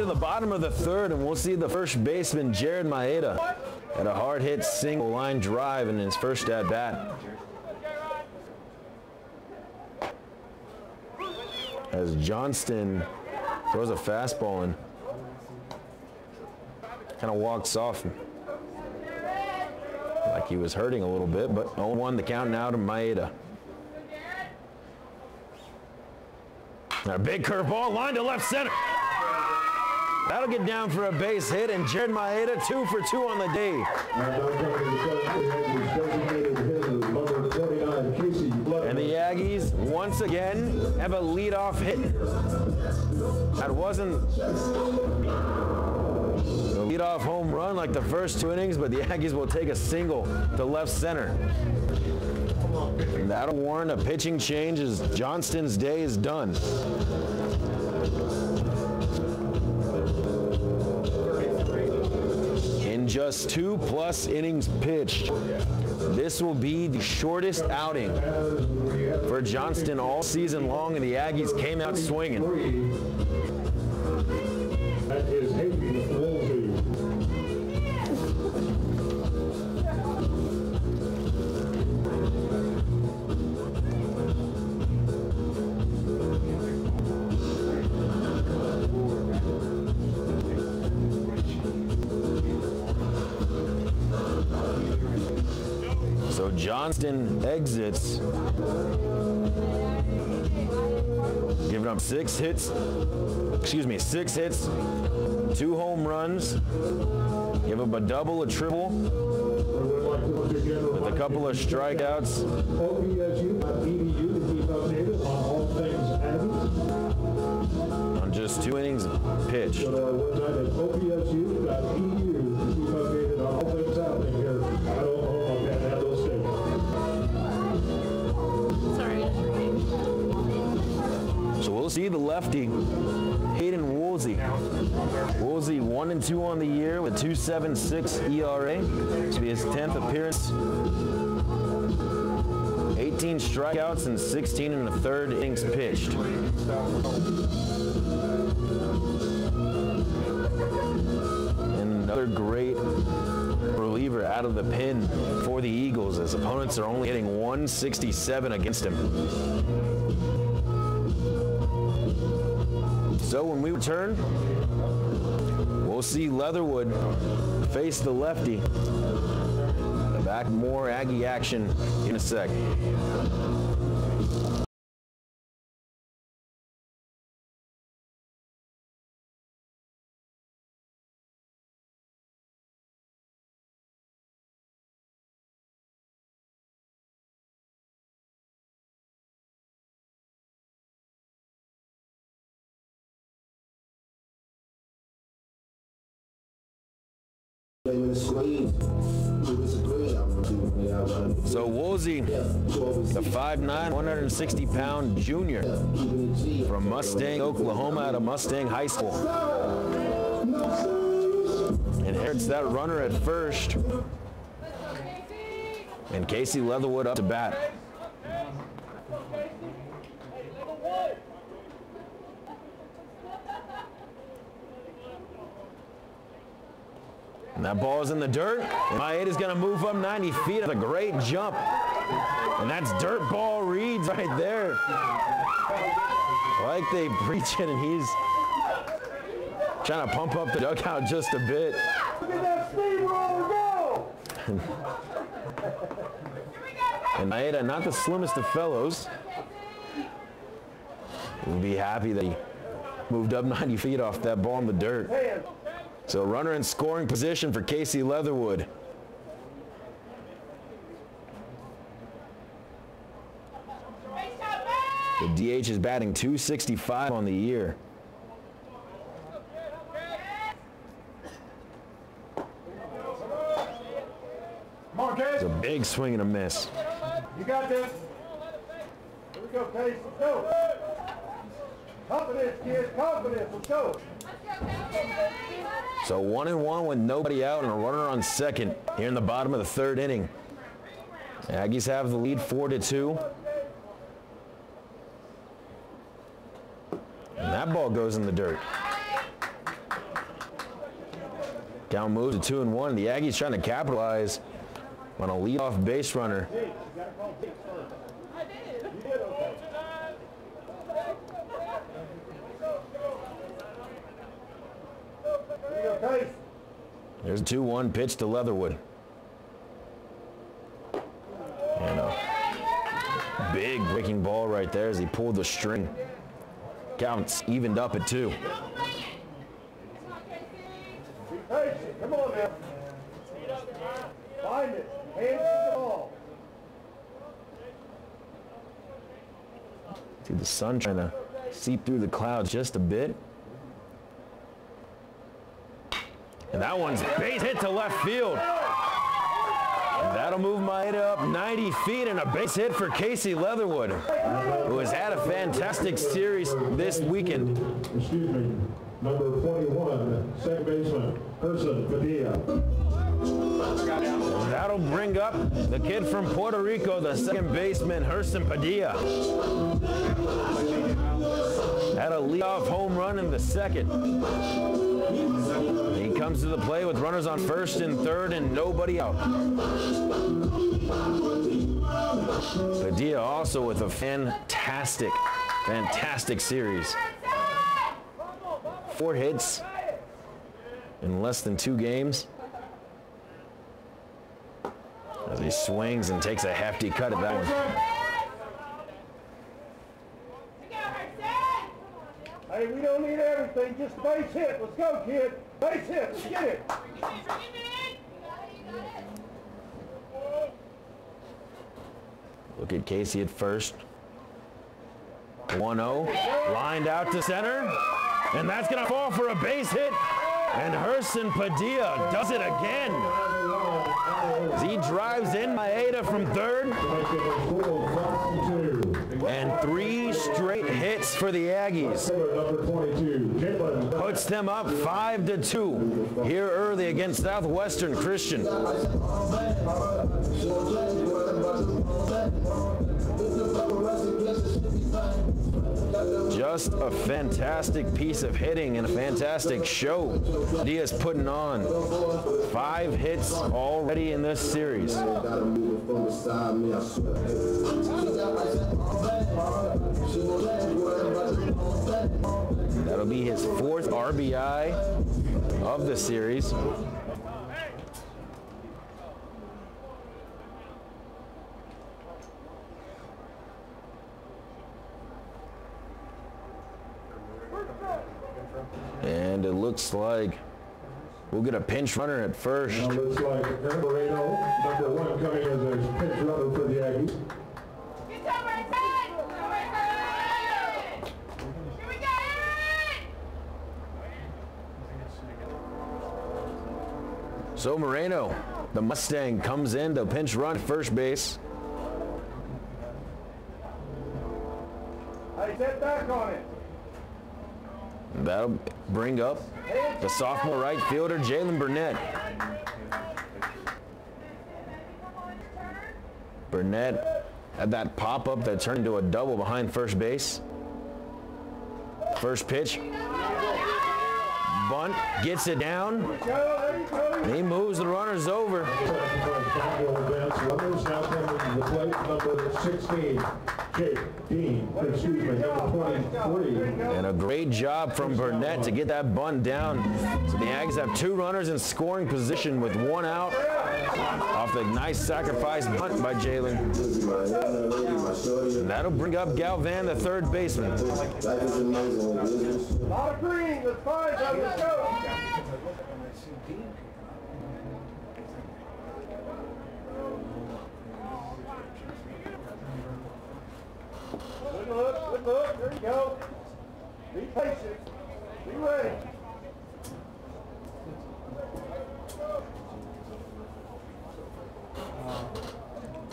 to the bottom of the third, and we'll see the first baseman, Jared Maeda, at a hard-hit single-line drive in his first at-bat. As Johnston throws a fastball and kind of walks off like he was hurting a little bit, but 0-1 the count now to Maeda. And a big curveball, line to left center. That'll get down for a base hit, and Jared Maeda 2 for 2 on the day. And the Aggies once again have a leadoff hit. That wasn't a leadoff home run like the first 2 innings, but the Aggies will take a single to left center. And that'll warrant a pitching change as Johnston's day is done. In just 2+ innings pitched, this will be the shortest outing for Johnston all season long, and the Aggies came out swinging. That is Hayden Woolsey. So Johnston exits, giving up 6 hits, 2 home runs, give up a double, a triple, with a couple of strikeouts. On just 2 innings pitched. So we'll see the lefty, Hayden Woolsey. Woolsey 1-2 on the year with 2.76 ERA. This will be his 10th appearance. 18 strikeouts and 16 in the 3rd innings pitched. And another great reliever out of the pen for the Eagles, as opponents are only hitting 167 against him. So when we return, we'll see Leatherwood face the lefty. Back more Aggie action in a sec. So Woolsey, the 5'9", 160-pound junior from Mustang, Oklahoma, out of Mustang High School, inherits that runner at first, and Casey Leatherwood up to bat. And that ball is in the dirt. Maeda's going to move up 90 feet. That's a great jump. And that's dirt ball Reeds right there. Like they preach it, and he's trying to pump up the dugout just a bit. And Maeda, not the slimmest of fellows, will be happy that he moved up 90 feet off that ball in the dirt. So runner in scoring position for Casey Leatherwood. The DH is batting .265 on the year. It's a big swing and a miss. You got this. Here we go, Case. Let's go. Confidence, kids. Confidence. Let's go. So 1-1 with nobody out and a runner on second here in the bottom of the 3rd inning. The Aggies have the lead 4-2. And that ball goes in the dirt. Count moves to 2-1. The Aggies trying to capitalize on a leadoff base runner. There's a 2-1 pitch to Leatherwood. And a big breaking ball right there as he pulled the string. Counts evened up at 2. Come on now. Find it. Hands to the ball. See the sun trying to seep through the clouds just a bit. And that one's base hit to left field. And that'll move Maeda up 90 feet and a base hit for Casey Leatherwood, who has had a fantastic series this weekend. Excuse me, number 21, second baseman, Urson Padilla. That'll bring up the kid from Puerto Rico, the second baseman, Urson Padilla. Had a leadoff home run in the second. He comes to the plate with runners on first and third and nobody out. Padilla also with a fantastic series. 4 hits in less than 2 games. As he swings and takes a hefty cut at that one. Hey, we don't need everything, just base hit. Let's go, kid. Base hit, let's get it. Look at Casey at first. 1-0, lined out to center, and that's gonna fall for a base hit. And Urson Padilla does it again. As he drives in Maeda from third. And 3 straight hits for the Aggies. Puts them up 5-2 here early against Southwestern Christian. Just a fantastic piece of hitting and a fantastic show Diaz putting on. 5 hits already in this series. That'll be his 4th RBI of the series. And it looks like we'll get a pinch runner at first. Now looks like Aaron Moreno, number 1, coming as a pinch runner for the Aggies. So Moreno, the Mustang, comes in to pinch run at first base. Hey, set back on it. That'll bring up the sophomore right fielder, Jalen Burnett. Burnett had that pop-up that turned into a double behind first base. First pitch. Bunt, gets it down. He moves the runners over. Runners now coming to the plate, number 16, Jake Dean, excuse me, number 23. And a great job from Burnett to get that bunt down. So the Aggies have 2 runners in scoring position with 1 out off the nice sacrifice bunt by Jalen. And that'll bring up Galvan, the third baseman. A lot of green, let's find out, let's go. Good look, there you go. Be patient, be ready.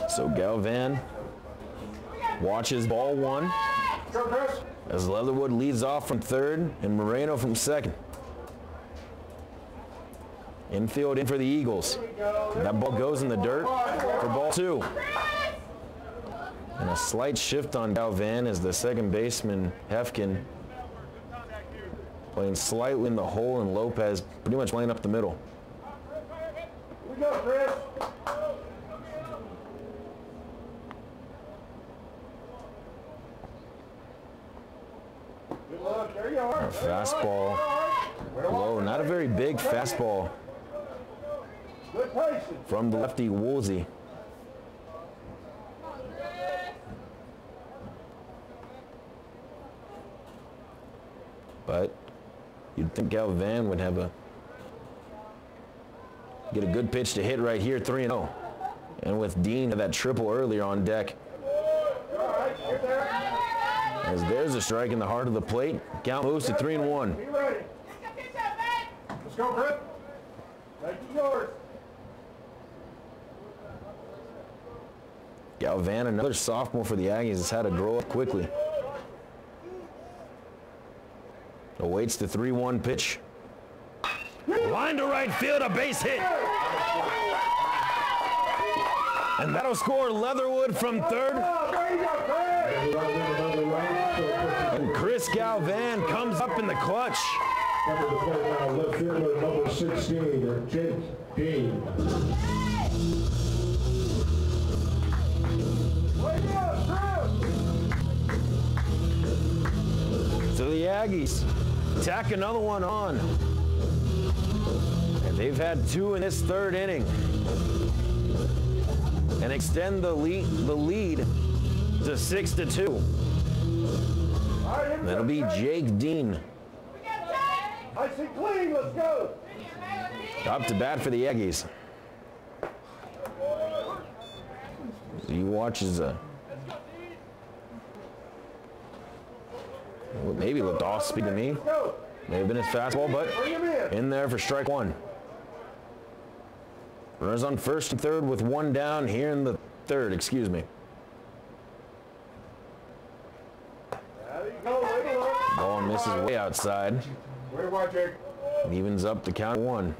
So Galvan watches ball 1 as Leatherwood leads off from third and Moreno from second. Infield in for the Eagles. That ball goes in the dirt for ball 2. And a slight shift on Galvan as the second baseman, Hefkin, playing slightly in the hole and Lopez pretty much playing up the middle. we go, Chris. Good luck. There you are. Fastball low, not a very big fastball Good patience. from the lefty Woolsey. But you'd think Galvan would have get a good pitch to hit right here, 3-0. And with Dean that triple earlier on deck. As there's a strike in the heart of the plate, count moves to 3-1. Be ready. Let's go, Britt. Take it yours. Galvan, another sophomore for the Aggies, has had to grow up quickly. Awaits the 3-1 pitch. Line to right field, a base hit. And that'll score Leatherwood from third. And Chris Galvan comes up in the clutch. Left fielder number 16, Jake Dean. So the Aggies tack another one on. And they've had two in this third inning. And extend the lead to 6-2. That'll be Jake Dean. I see clean, let's go. Up to bat for the Aggies. So he watches maybe looked off, speak to me. May have been his fastball, but in there for strike one. Runners on first and third with one down here in the third, excuse me. Ball misses way outside. Evens up the count 1.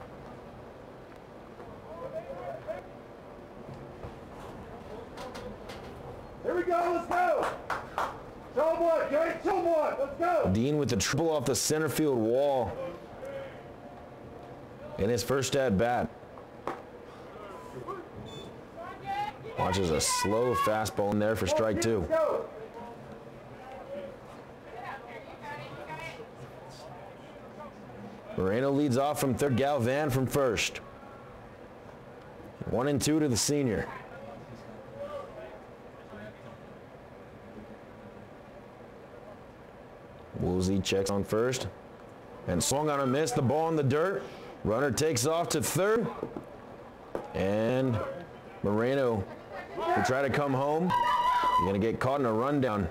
Here we go, let's go. Show him what, Jake, show him what, let's go. Dean with the triple off the center field wall in his first at bat. Watches a slow fastball in there for strike 2. Moreno leads off from third, Galvan from first. 1-2 to the senior. Woolsey checks on first and swung on a miss, the ball in the dirt. Runner takes off to third, and Moreno will try to come home. He's going to get caught in a rundown.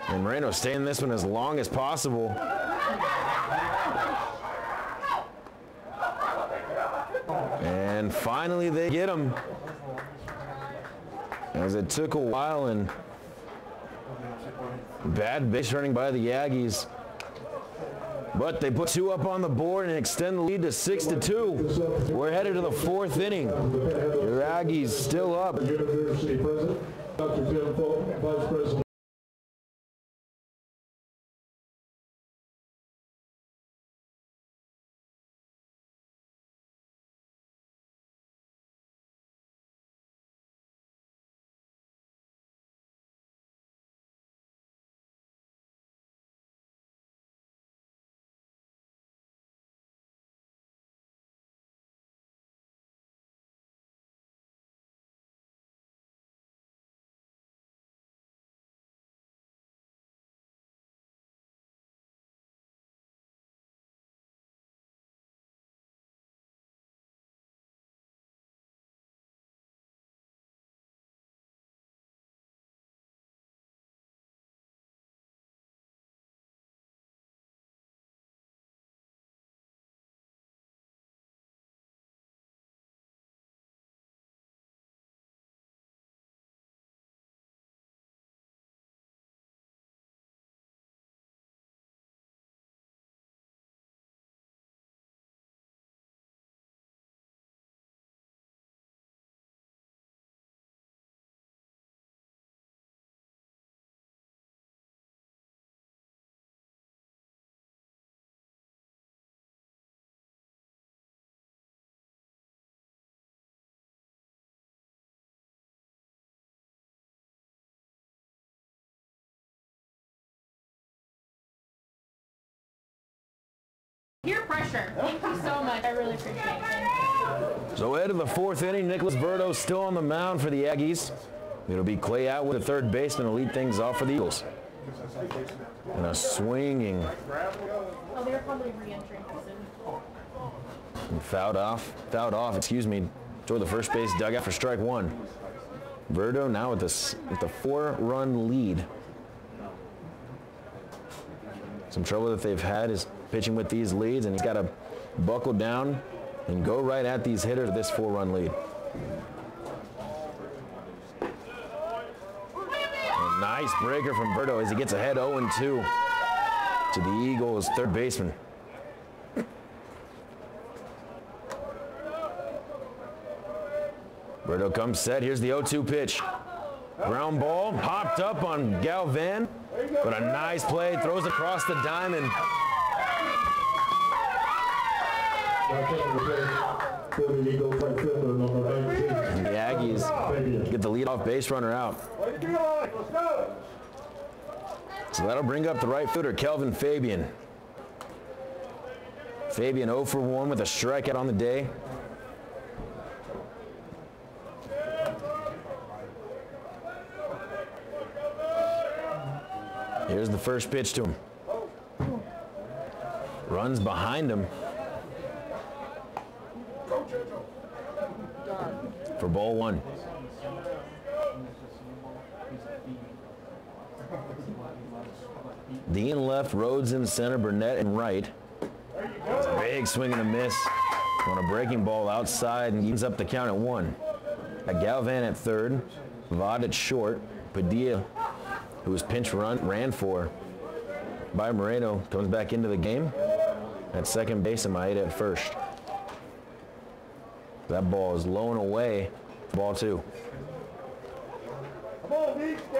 And Moreno staying this one as long as possible. And finally they get him. As it took a while, and bad base running by the Aggies. But they put 2 up on the board and extend the lead to 6-2. We're headed to the 4th inning. Your Aggies still up. University President, Dr. Tim Fulton, Vice President. Peer pressure. Thank you so much. I really appreciate it. So ahead of the fourth inning, Nicholas Verdo still on the mound for the Aggies. It'll be Clay Atwood, the third baseman, to lead things off for the Eagles. And a swinging. Oh, they're probably re-entering soon. Fouled off, toward the first base dugout for strike one. Verdo now with the 4-run lead. Some trouble that they've had is pitching with these leads, and he's got to buckle down and go right at these hitters with this 4-run lead. A nice breaker from Verdo as he gets ahead 0-2 to the Eagles' third baseman. Verdo comes set. Here's the 0-2 pitch. Ground ball popped up on Galvan, but a nice play. Throws across the diamond. And the Aggies get the leadoff base runner out. So that'll bring up the right fielder, Kelvin Fabian. Fabian 0 for 1 with a strikeout on the day. Here's the first pitch to him. Runs behind him for ball one. Dean left, Rhodes in center, Burnett in right. It's a big swing and a miss on a breaking ball outside and evens up the count at 1. Galvan at third, Vaught at short, Padilla, who was pinch ran for by Moreno, comes back into the game at second base and Maeda at first. That ball is low and away, ball 2.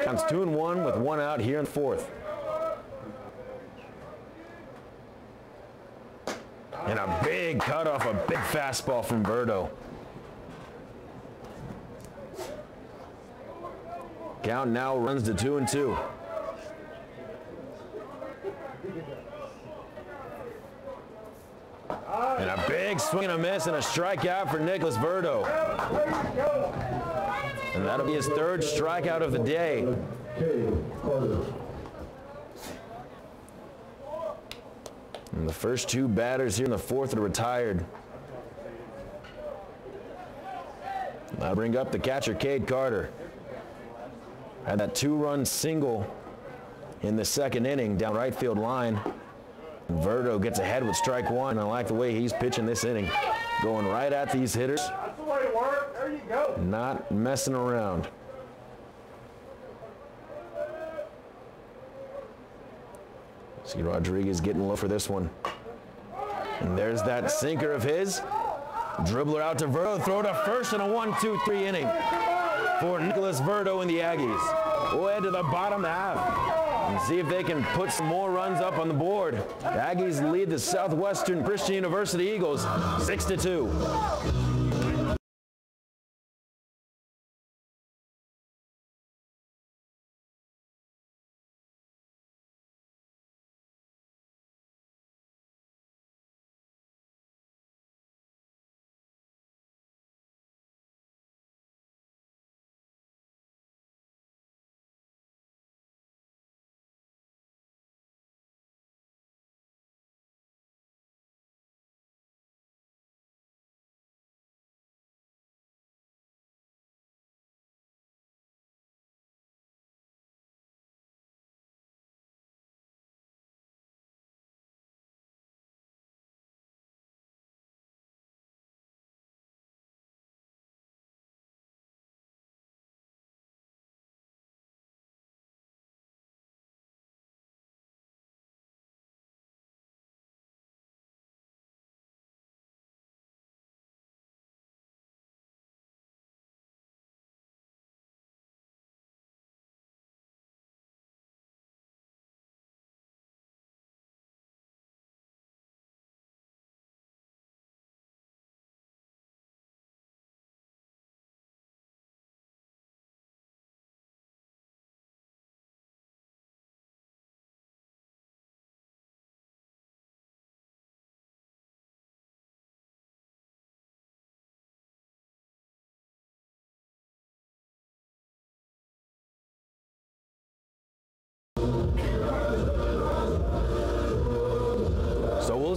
Counts 2-1 with 1 out here in the fourth. And a big cutoff, a big fastball from Verdo. Count now runs to 2-2. And a big swing and a miss and a strikeout for Nicholas Verdo. And that'll be his third strikeout of the day. And the first 2 batters here in the fourth are retired. I'll bring up the catcher, Cade Carter. Had that 2-run single in the second inning down right field line. Verdo gets ahead with strike 1. I like the way he's pitching this inning. Going right at these hitters. That's the way to work. There you go. Not messing around. See Rodriguez getting low for this one. And there's that sinker of his. Dribbler out to Verdo, throw to first in a 1-2-3 inning for Nicholas Verdo and the Aggies. We'll head to the bottom half and see if they can put some more runs up on the board. The Aggies lead the Southwestern Christian University Eagles 6-2.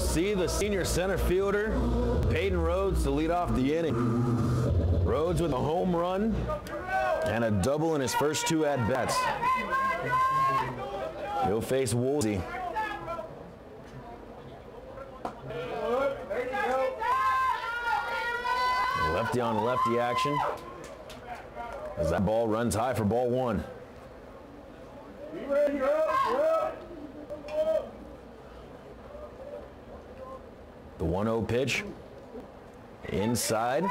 see the senior center fielder, Peyton Rhodes, to lead off the inning. Rhodes with a home run and a double in his first 2 at-bats. He'll face Woolsey. Lefty on lefty action as that ball runs high for ball 1. The 1-0 pitch inside.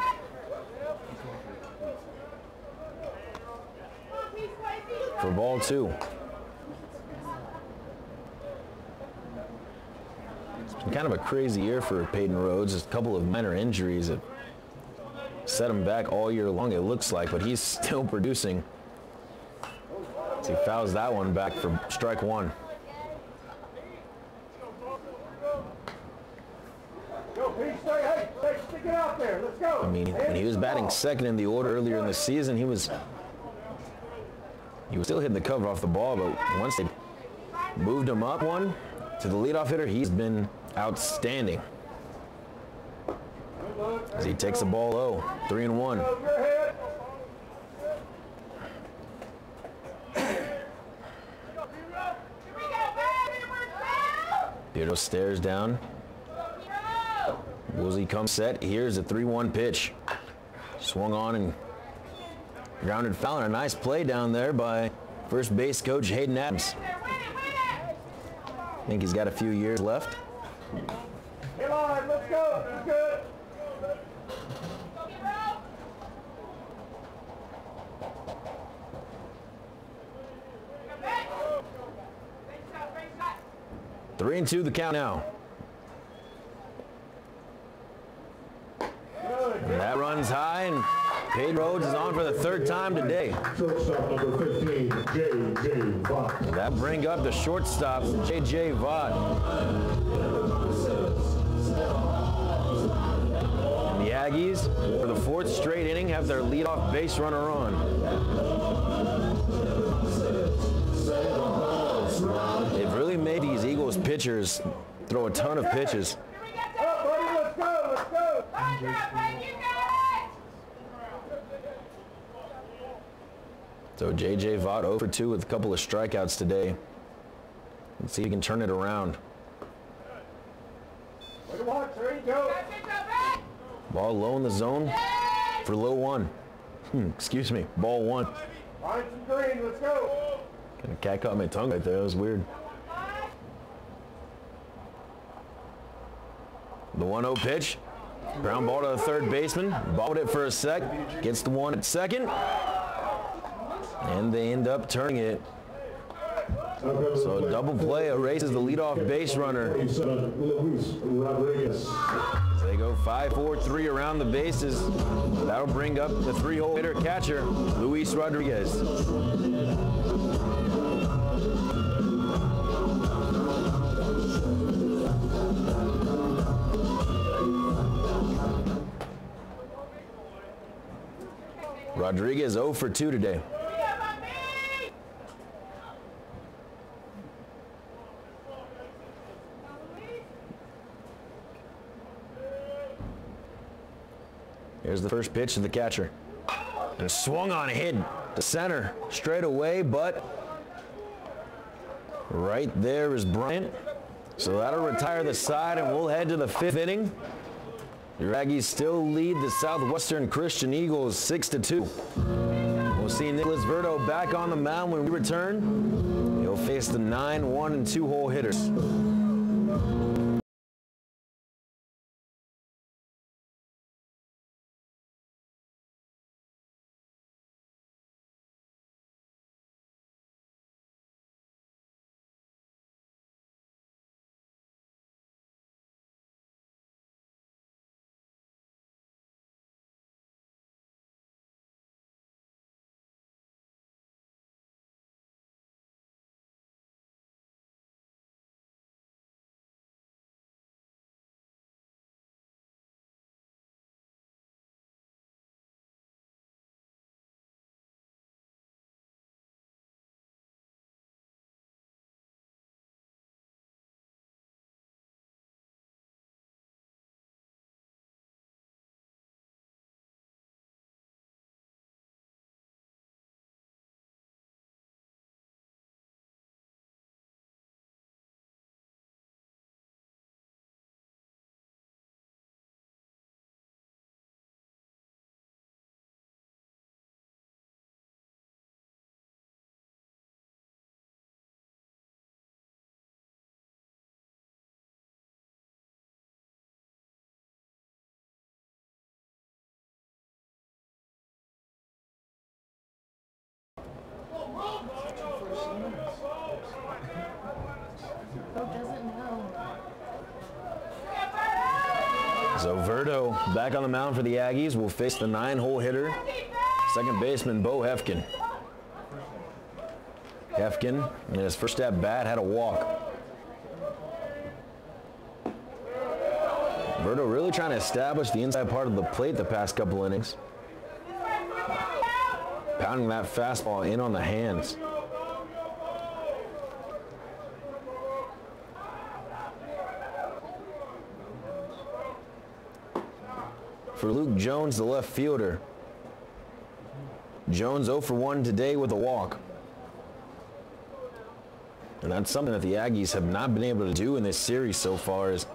For ball 2. It's been kind of a crazy year for Peyton Rhodes. Just a couple of minor injuries that set him back all year long, it looks like, but he's still producing. So he fouls that one back for strike 1. I mean, when he was batting second in the order earlier in the season, he was still hitting the cover off the ball, but once they moved him up one to the leadoff hitter, he's been outstanding. As he takes the ball low, 3-1. Beardo stares down. Woolsey comes set. Here's a 3-1 pitch. Swung on and grounded foul. A nice play down there by first base coach Hayden Adams. I think he's got a few years left. Come on, let's go. It's good. Three and 2 the count now. And that runs high, and Peyton Rhodes is on for the 3rd time today. Shortstop number 15, J.J. Vaught. That brings up the shortstop, J.J. Vaught. And the Aggies, for the 4th straight inning, have their leadoff base runner on. They've really made these Eagles pitchers throw a ton of pitches. So J.J. Vaught 0 for 2 with a couple of strikeouts today. Let's see if he can turn it around. Ball low in the zone for low 1. Excuse me, ball 1. Find some green, let's go. Kind of cat caught my tongue right there, that was weird. The 1-0 pitch. Ground ball to the third baseman. Bobbled it for a sec. Gets the one at second. And they end up turning it. So a double play erases the leadoff base runner. As they go 5-4-3 around the bases. That'll bring up the 3-hole hitter catcher, Luis Rodriguez. Rodriguez 0 for 2 today. Here's the first pitch to the catcher. And swung on, hit to center straight away, but right there is Bryant. So that'll retire the side, and we'll head to the 5th inning. Your Aggies still lead the Southwestern Christian Eagles 6-2. We'll see Nicholas Verdo back on the mound when we return. He'll face the 9, 1, and 2-hole hitters. doesn't know. So Verdo back on the mound for the Aggies will face the 9-hole hitter, second baseman Bo Hefkin. Hefkin, in his first at bat, had a walk. Verdo really trying to establish the inside part of the plate the past couple innings. Pounding that fastball in on the hands. For Luke Jones, the left fielder. Jones 0 for 1 today with a walk. And that's something that the Aggies have not been able to do in this series so far, is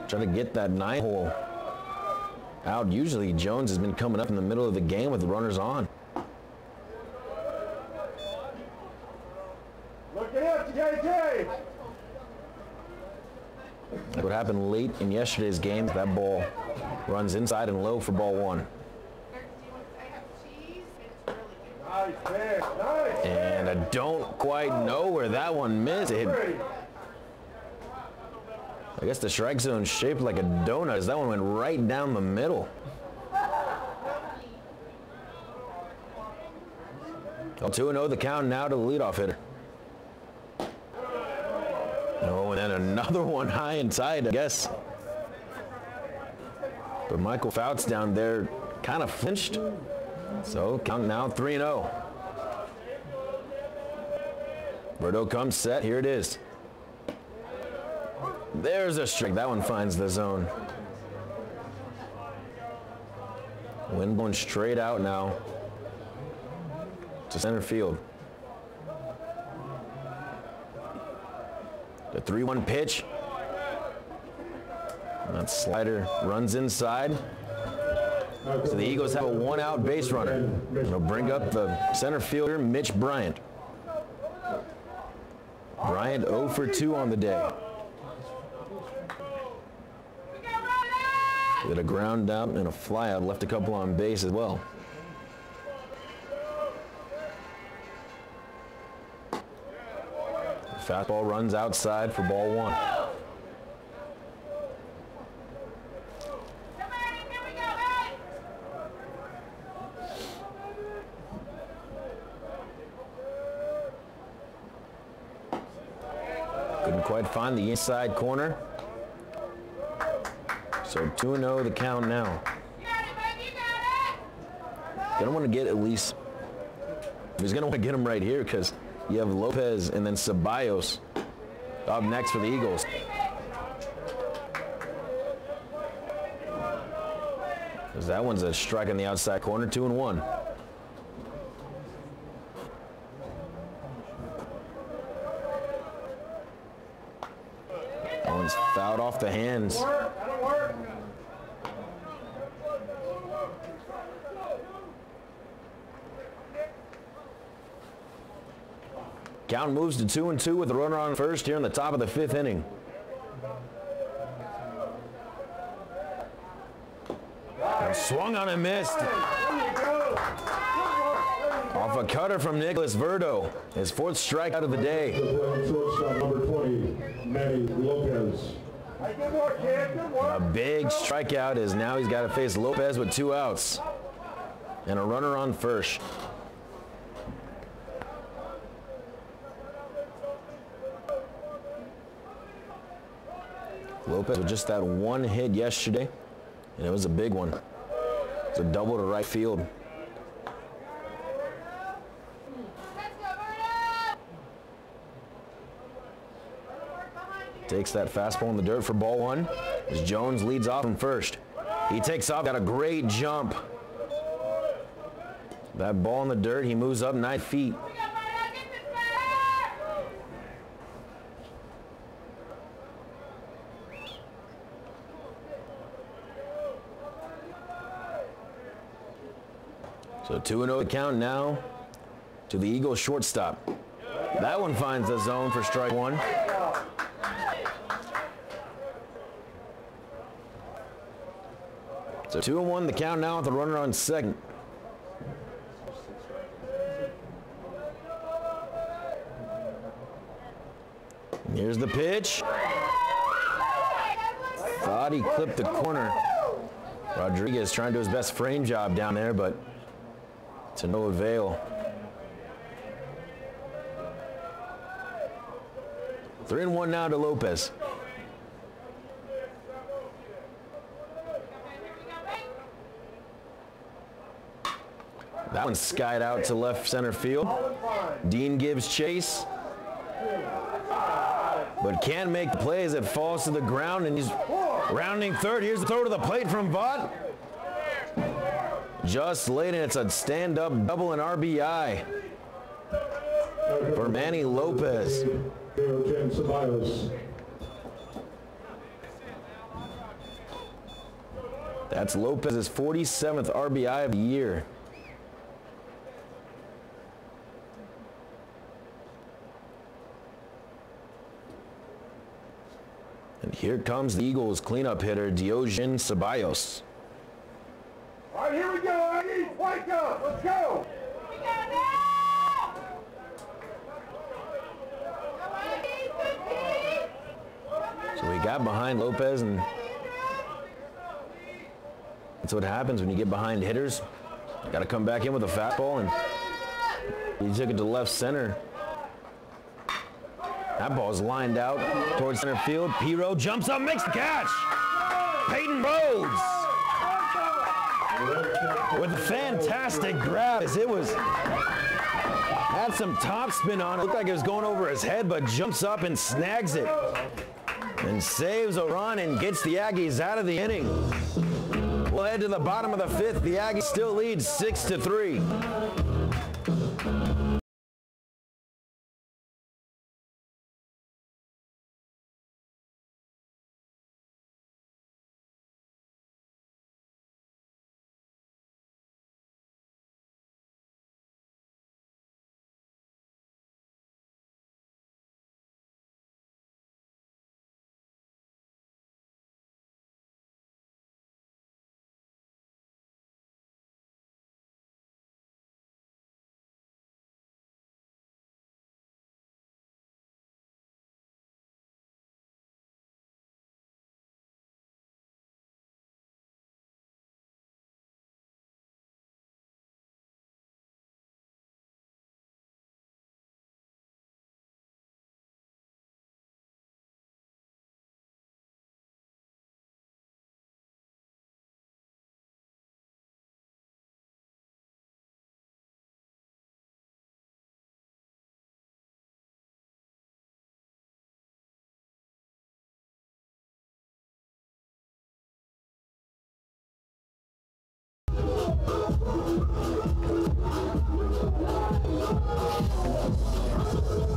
try to get that 9-hole out. Usually Jones has been coming up in the middle of the game with the runners on. Look out, JJ! Like what happened late in yesterday's game, that ball runs inside and low for ball 1. Nice pitch, nice. And I don't quite know where that one missed. It hit, I guess the strike zone shaped like a donut, as that one went right down the middle. Oh, 2-0 the count now to the leadoff hitter. Oh, and then another one high and tight, I guess. But Michael Fouts down there kind of flinched. So count now 3-0. Verdo comes set. Here it is. There's a strike. That one finds the zone. Wind blowing straight out now to center field. The 3-1 pitch. And that slider runs inside. So the Eagles have a 1-out base runner. It'll bring up the center fielder, Mitch Bryant. Bryant 0 for 2 on the day. With a ground out and a flyout, left a couple on base as well. Fastball runs outside for ball 1. Couldn't quite find the inside corner. So 2-0 the count now. Gonna want to get at least, he's gonna want to get him right here, because you have Lopez and then Ceballos up next for the Eagles. Because that one's a strike on the outside corner, 2-1. That one's fouled off the hands. Count moves to 2-2 with a runner on first here in the top of the 5th inning. And swung on and missed. Off a cutter from Nicholas Verdo. His 4th strikeout of the day. Shortstop number 20, Manny Lopez. A big strikeout, as now he's got to face Lopez with 2 outs. And a runner on first. Lopez with just that 1 hit yesterday, and it was a big one. It's a double to right field. Takes that fastball in the dirt for ball 1, as Jones leads off from first. He takes off, got a great jump. That ball in the dirt, he moves up 9 feet. So 2-0 the count now to the Eagles shortstop. That one finds the zone for strike 1. So 2-1 the count now with the runner on second. Here's the pitch. Thought he clipped the corner. Rodriguez trying to do his best frame job down there, but to no avail. 3-1 now to Lopez. That one skied out to left center field. Dean gives chase, but can't make the play as it falls to the ground, and he's rounding third. Here's the throw to the plate from Vaught. Just late, and it's a stand-up double and RBI for Manny Lopez. That's Lopez's 47th RBI of the year. And here comes the Eagles cleanup hitter, Diogen Ceballos. All right, here we go, Aggie. Wake up. Let's go. So we got behind Lopez, and that's what happens when you get behind hitters. Got to come back in with a fastball, and he took it to left center. That ball's lined out towards center field. Piro jumps up, makes the catch. Peyton Rhodes with a fantastic grab, as it was, had some top spin on it. Looked like it was going over his head, but jumps up and snags it and saves a run and gets the Aggies out of the inning. We'll head to the bottom of the fifth. The Aggies still lead 6-3.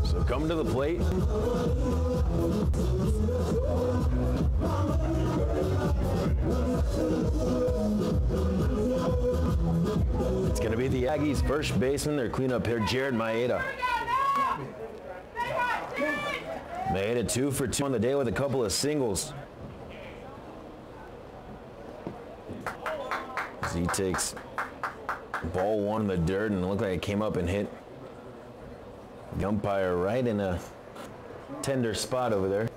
So coming to the plate. It's going to be the Aggies' first baseman, their cleanup hitter, Jared Maeda. Maeda 2 for 2 on the day with a couple of singles. As he takes ball one in the dirt, and it looked like it came up and hit the umpire right in a tender spot over there.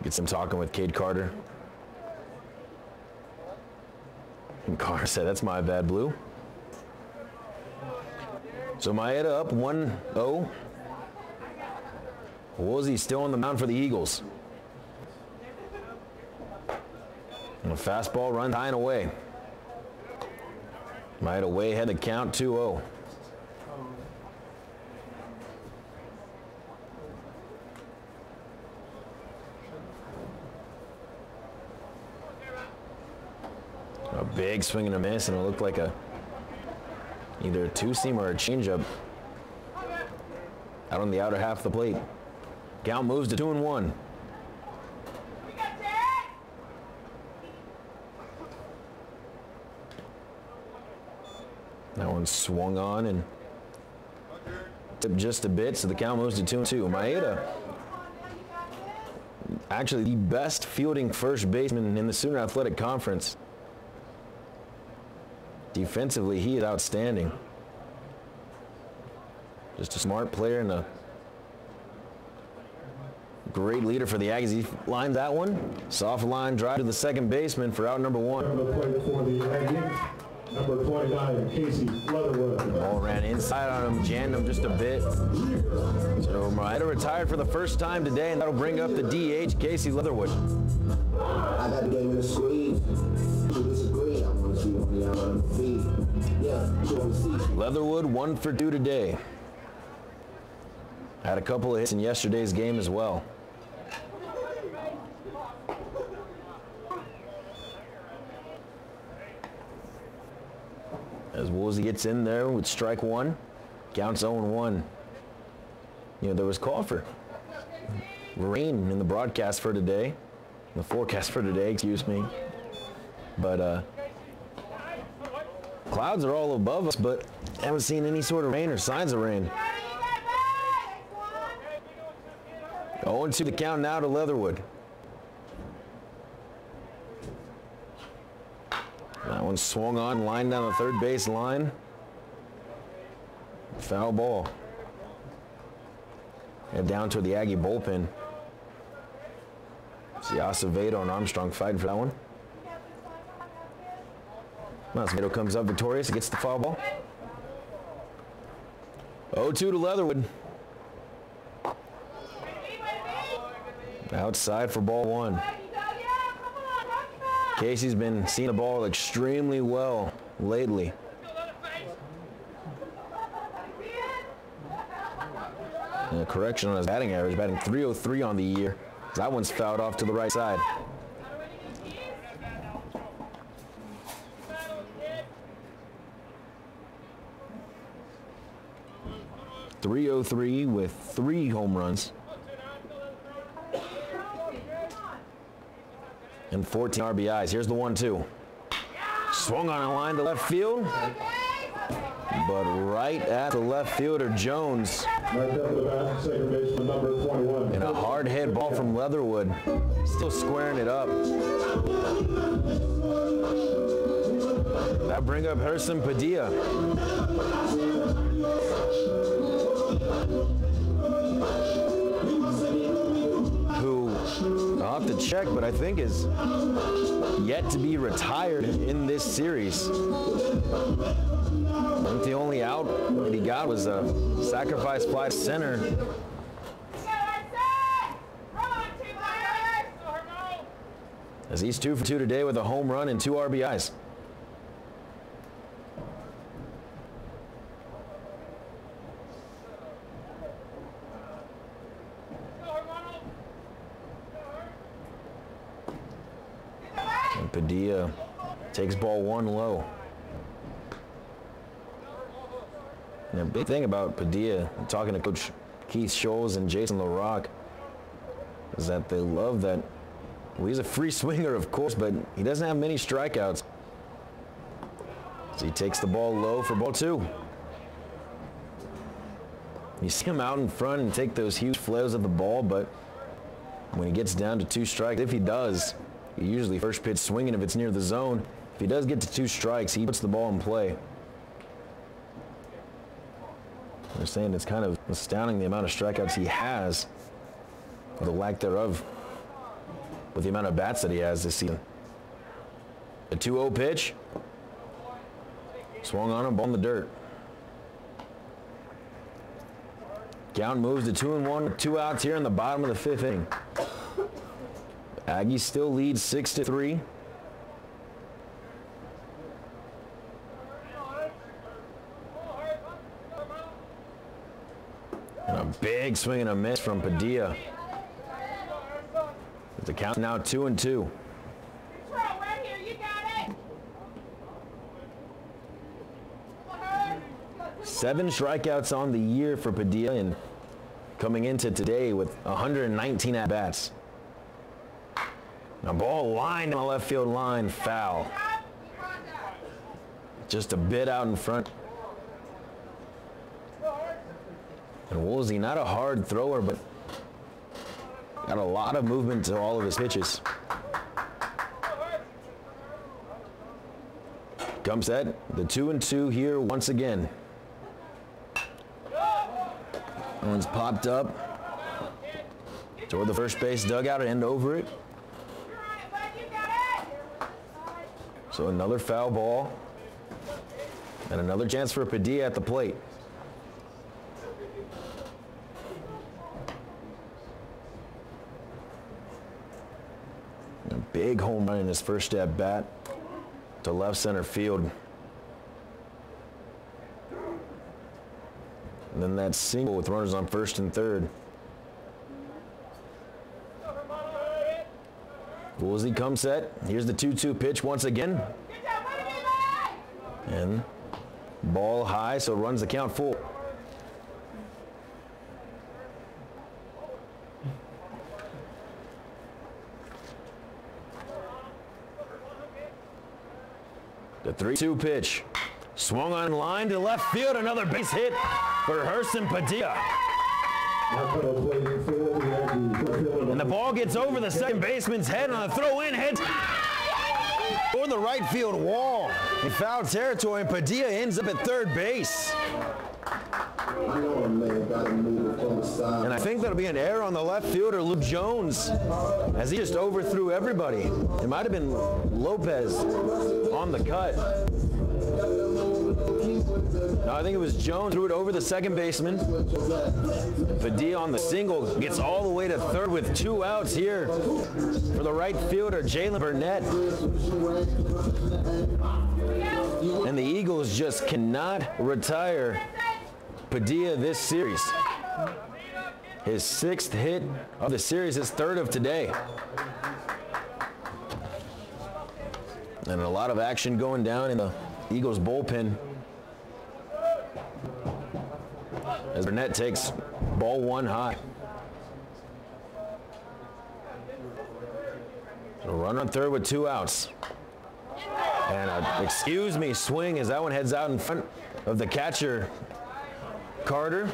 Get some talking with Cade Carter. And Carter said, "That's my bad, Blue." So Maeda up 1-0. Woolsey still on the mound for the Eagles. And a fastball runs high and away. Maeda way ahead to count, 2-0. A big swing and a miss, and it looked like either a two-seam or a changeup out on the outer half of the plate. Count moves to 2-1. That one swung on and tipped just a bit, so the count moves to 2-2. Maeda, actually the best fielding first baseman in the Sooner Athletic Conference. Defensively, he is outstanding. Just a smart player and a great leader for the Aggies. He lined that one. Soft line drive to the second baseman for out number 1. On the plate for the Aggies, number 29, Casey Leatherwood. Ball ran inside on him, jammed him just a bit. So Maeda retired for the first time today, and that'll bring up the DH, Casey Leatherwood. I got the game in the squeeze. You disagree, I want to see on the out on the feet. Yeah, you want to see. Leatherwood 1 for 2 today. Had a couple of hits in yesterday's game as well. As Woolsey gets in there with strike 1, counts 0-1. You know, there was call for rain in the broadcast for today, the forecast for today, excuse me. But clouds are all above us, but haven't seen any sort of rain or signs of rain. 0-2 the count now to Leatherwood. That one swung on, line down the third base line. Foul ball. Head down toward the Aggie bullpen. See Acevedo and Armstrong fighting for that one. Acevedo comes up victorious, gets the foul ball. 0-2 to Leatherwood. Outside for ball 1. Casey's been seeing the ball extremely well lately. And a correction on his batting average, batting .303 on the year. That one's fouled off to the right side. .303 with 3 home runs. And 14 RBIs. Here's the 1-2. Swung on a line to left field, but right at the left fielder, Jones. Right up to the bat, second baseman, number 21. And a hard hit ball from Leatherwood. Still squaring it up. That bring up Herson Padilla. I'll have to check, but I think is yet to be retired in this series. I think the only out that he got was a sacrifice fly to center. As he's 2 for 2 today with a home run and 2 RBIs. Padilla takes ball 1 low. And a big thing about Padilla, talking to Coach Keith Scholes and Jason LaRock, is that they love that, well, he's a free swinger, of course, but he doesn't have many strikeouts. So he takes the ball low for ball 2. You see him out in front and take those huge flares of the ball, but when he gets down to 2 strikes, if he does, he usually first pitch swinging if it's near the zone. If he does get to 2 strikes, he puts the ball in play. They're saying it's kind of astounding the amount of strikeouts he has, or the lack thereof, with the amount of bats that he has this season. A 2-0 pitch. Swung on him, ball in the dirt. Count moves to 2-1, 2 outs here in the bottom of the 5th inning. Aggies still lead 6-3. And a big swing and a miss from Padilla. The count now 2-2. 7 strikeouts on the year for Padilla, and coming into today with 119 at-bats. A ball lined on the left field line, foul. Just a bit out in front. And Woolsey, not a hard thrower, but got a lot of movement to all of his pitches. Comes set, the 2-2 here once again. That one's popped up toward the first base dugout and over it. So another foul ball and another chance for Padilla at the plate. A big home run in his first at bat to left center field. And then that single with runners on first and third. Woolsey comes set. Here's the 2-2 pitch once again. And ball high, so runs the count full. The 3-2 pitch. Swung on line to left field. Another base hit for Hurston Padilla. And the ball gets over the second baseman's head on a throw-in. Heads toward the right field wall in foul territory, and Padilla ends up at third base. And I think that'll be an error on the left fielder, Luke Jones, as he just overthrew everybody. It might have been Lopez on the cut. No, I think it was Jones threw it over the second baseman. Padilla on the single gets all the way to third with 2 outs here for the right fielder, Jalen Burnett. And the Eagles just cannot retire Padilla this series. His 6th hit of the series, his 3rd of today. And a lot of action going down in the Eagles bullpen as Burnett takes ball 1 high. So runner on third with 2 outs. And a excuse me swing as that one heads out in front of the catcher, Carter.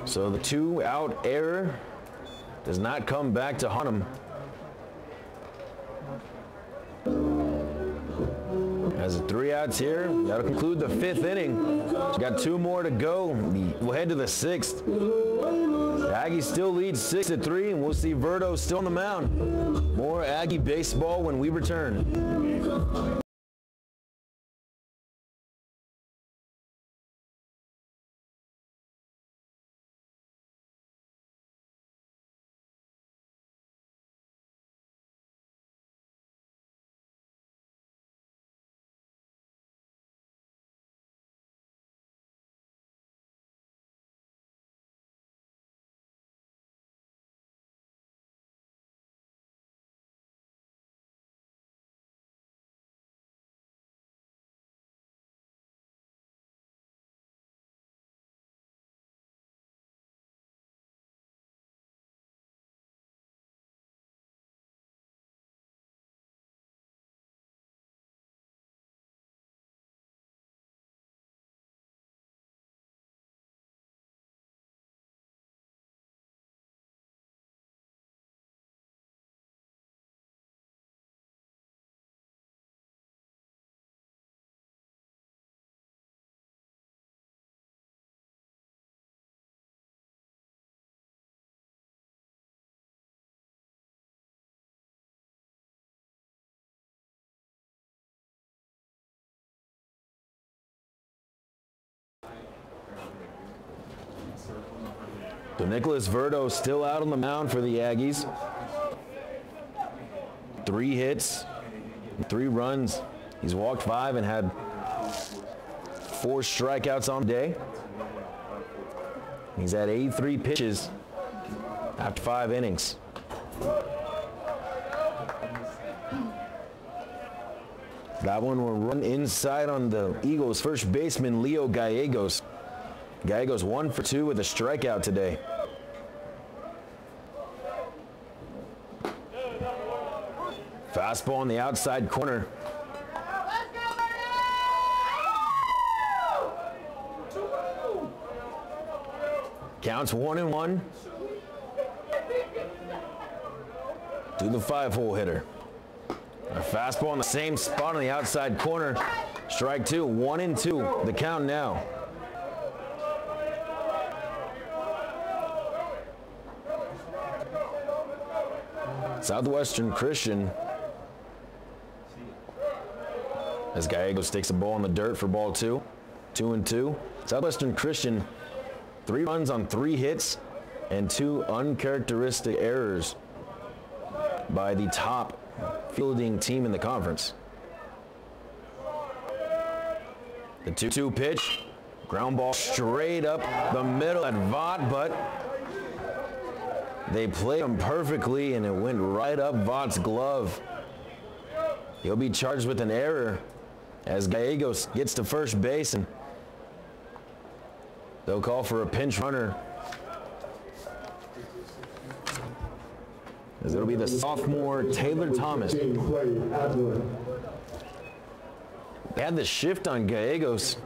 So the 2-out error does not come back to haunt him. As 3 outs here, that'll conclude the 5th inning. We've got 2 more to go. We'll head to the 6th. The Aggies still lead 6-3, and we'll see Verdo still on the mound. More Aggie baseball when we return. So Nicholas Verdo still out on the mound for the Aggies. 3 hits, 3 runs. He's walked 5 and had 4 strikeouts on the day. He's had 83 pitches after 5 innings. That one will run inside on the Eagles' first baseman, Leo Gallegos. Gallegos 1 for 2 with a strikeout today. Fastball on the outside corner. Counts 1-1 to the 5-hole hitter. A fastball on the same spot on the outside corner. Strike 2, 1-2. The count now. Southwestern Christian, as Gallegos takes the ball in the dirt for ball 2. 2-2. Southwestern Christian, 3 runs on 3 hits and 2 uncharacteristic errors by the top fielding team in the conference. The 2-2 pitch, ground ball straight up the middle at Vaught, but they played him perfectly and it went right up Vaught's glove. He'll be charged with an error as Gallegos gets to first base, and they'll call for a pinch runner, as it'll be the sophomore Taylor Thomas. They had the shift on Gallegos,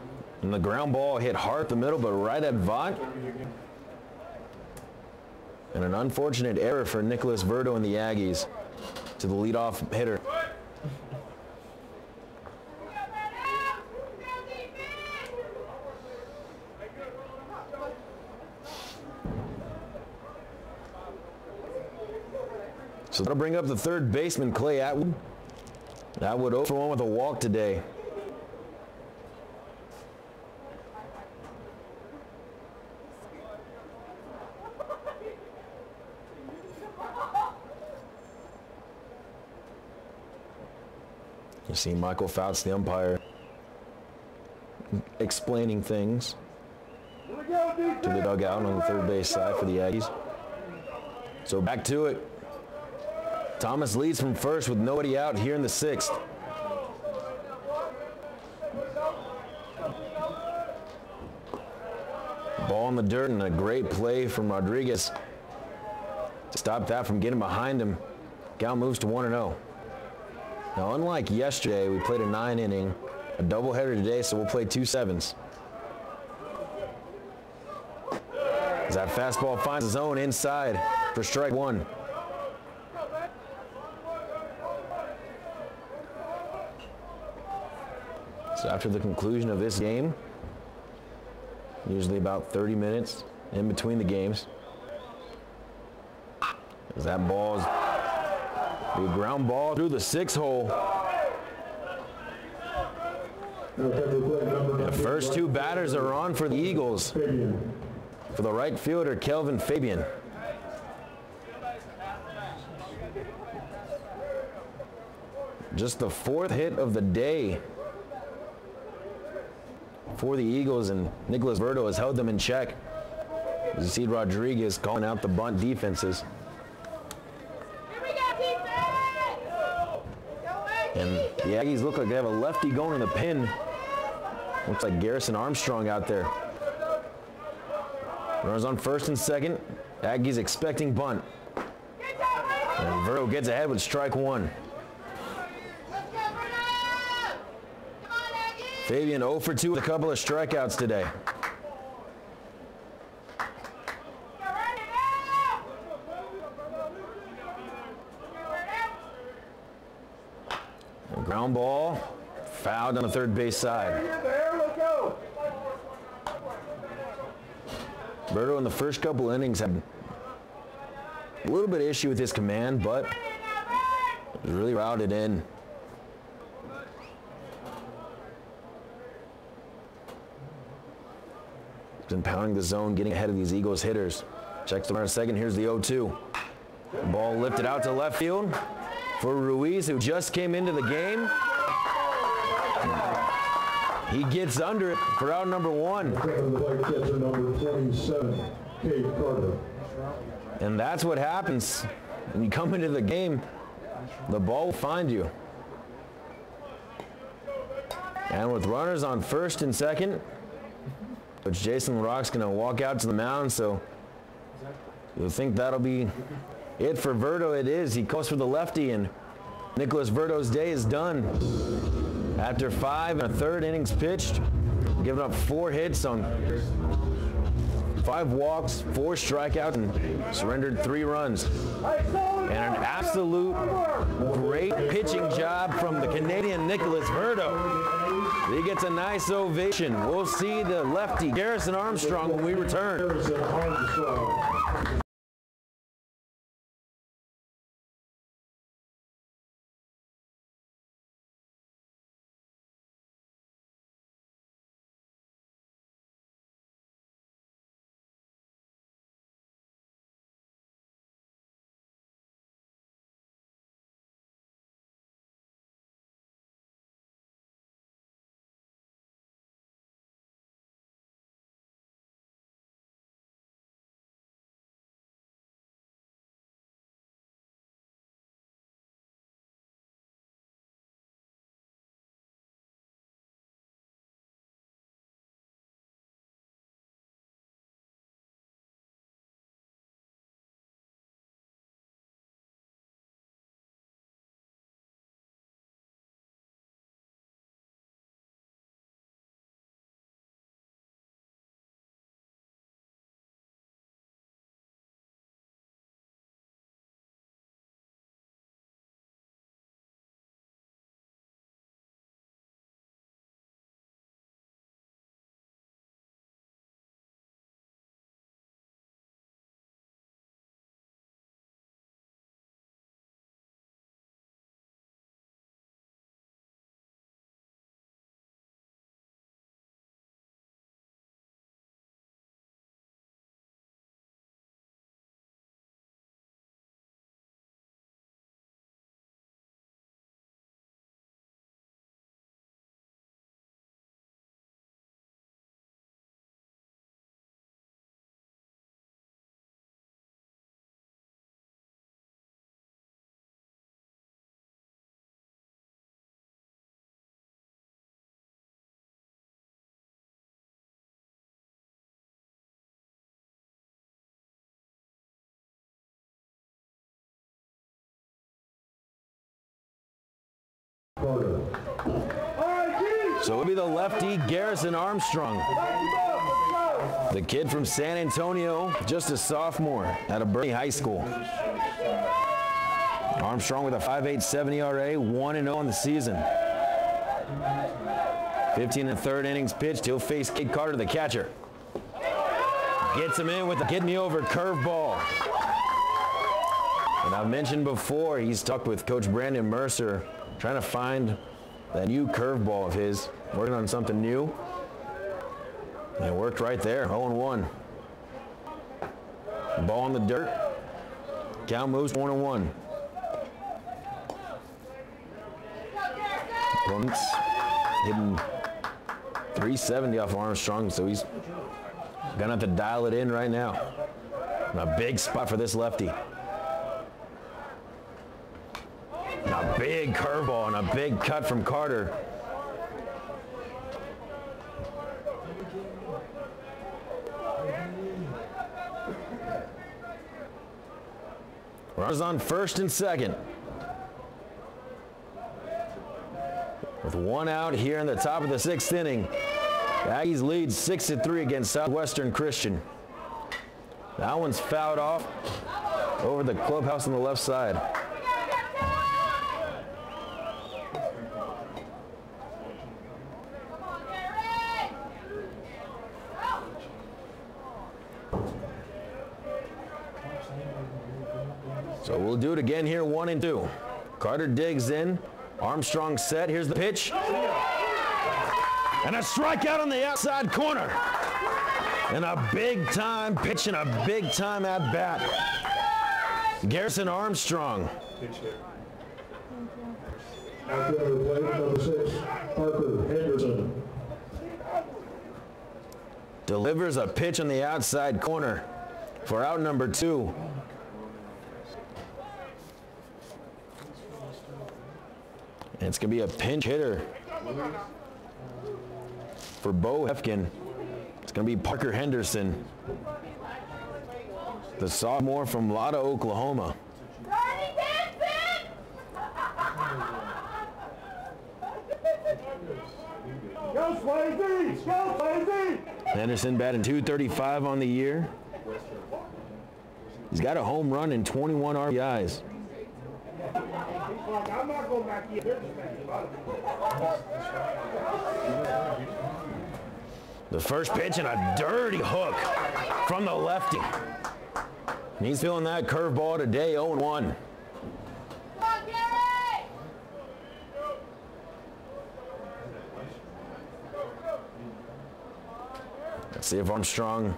and the ground ball hit hard the middle, but right at Vaught. And an unfortunate error for Nicholas Verdo and the Aggies to the leadoff hitter. So that'll bring up the third baseman, Clay Atwood. Atwood 0 for 1 with a walk today. You see Michael Fouts, the umpire, explaining things to the dugout on the third base side for the Aggies. So back to it. Thomas leads from first with nobody out here in the 6th. Ball in the dirt, and a great play from Rodriguez to stop that from getting behind him. Count moves to 1-0. Now, unlike yesterday, we played a 9-inning, a doubleheader today, so we'll play 2 7s. As that fastball finds the zone inside for strike 1. So after the conclusion of this game, usually about 30 minutes in between the games, as that ball is a ground ball through the 6 hole. The first 2 batters are on for the Eagles. For the right fielder, Kelvin Fabian. Just the 4th hit of the day for the Eagles, and Nicholas Verdo has held them in check. You see Rodriguez calling out the bunt defenses. And the Aggies look like they have a lefty going in the pin. Looks like Garrison Armstrong out there. Runners on first and second. Aggies expecting bunt. And Verdo gets ahead with strike 1. Fabian 0 for 2 with a couple of strikeouts today. A ground ball, fouled on the third base side. Berto in the first couple innings had a little bit of issue with his command, but was really routed in. He's been pounding the zone, getting ahead of these Eagles hitters. Checks the runner second. Here's the 0-2. Ball lifted out to left field for Ruiz, who just came into the game. He gets under it for out number 1. And that's what happens when you come into the game. The ball will find you. And with runners on first and second, Coach Jason LaRocque's going to walk out to the mound, so you'll think that'll be it for Verdo. It is. He goes for the lefty, and Nicholas Verdo's day is done. After 5 1/3 innings pitched, giving up 4 hits on 5 walks, 4 strikeouts, and surrendered 3 runs. And an absolute great pitching job from the Canadian Nicholas Verdo. He gets a nice ovation. We'll see the lefty Garrison Armstrong when we return. So it'll be the lefty, Garrison Armstrong. The kid from San Antonio, just a sophomore out of Bernie High School. Armstrong with a 5.87 ERA, 1-0 on the season. 15 and third innings pitched. He'll face Cade Carter, the catcher. Gets him in with the get-me-over curveball. And I've mentioned before, he's talked with Coach Brandon Mercer, trying to find that new curveball of his, working on something new. And it worked right there, 0-1. Ball in the dirt. Count moves 1-1. Opponents hitting 370 off Armstrong, so he's gonna have to dial it in right now. And a big spot for this lefty. And a big curveball and a big cut from Carter. Runners on first and second. With one out here in the top of the sixth inning. The Aggies lead 6-3 against Southwestern Christian. That one's fouled off over the clubhouse on the left side. So we'll do it again here, 1-2. Carter digs in. Armstrong set. Here's the pitch. And a strikeout on the outside corner. And a big-time pitch and a big-time at-bat. Garrison Armstrong. After the plate, number 6, Parker Henderson. Delivers a pitch on the outside corner for out number 2. And it's going to be a pinch hitter for Bo Hefkin. It's going to be Parker Henderson, the sophomore from Lada, Oklahoma. Go Swayze! Go Swayze! Henderson batting .235 on the year. He's got a home run and 21 RBIs. I'm not going back here. The first pitch and a dirty hook from the lefty. And he's feeling that curveball today, 0-1. Let's see if Armstrong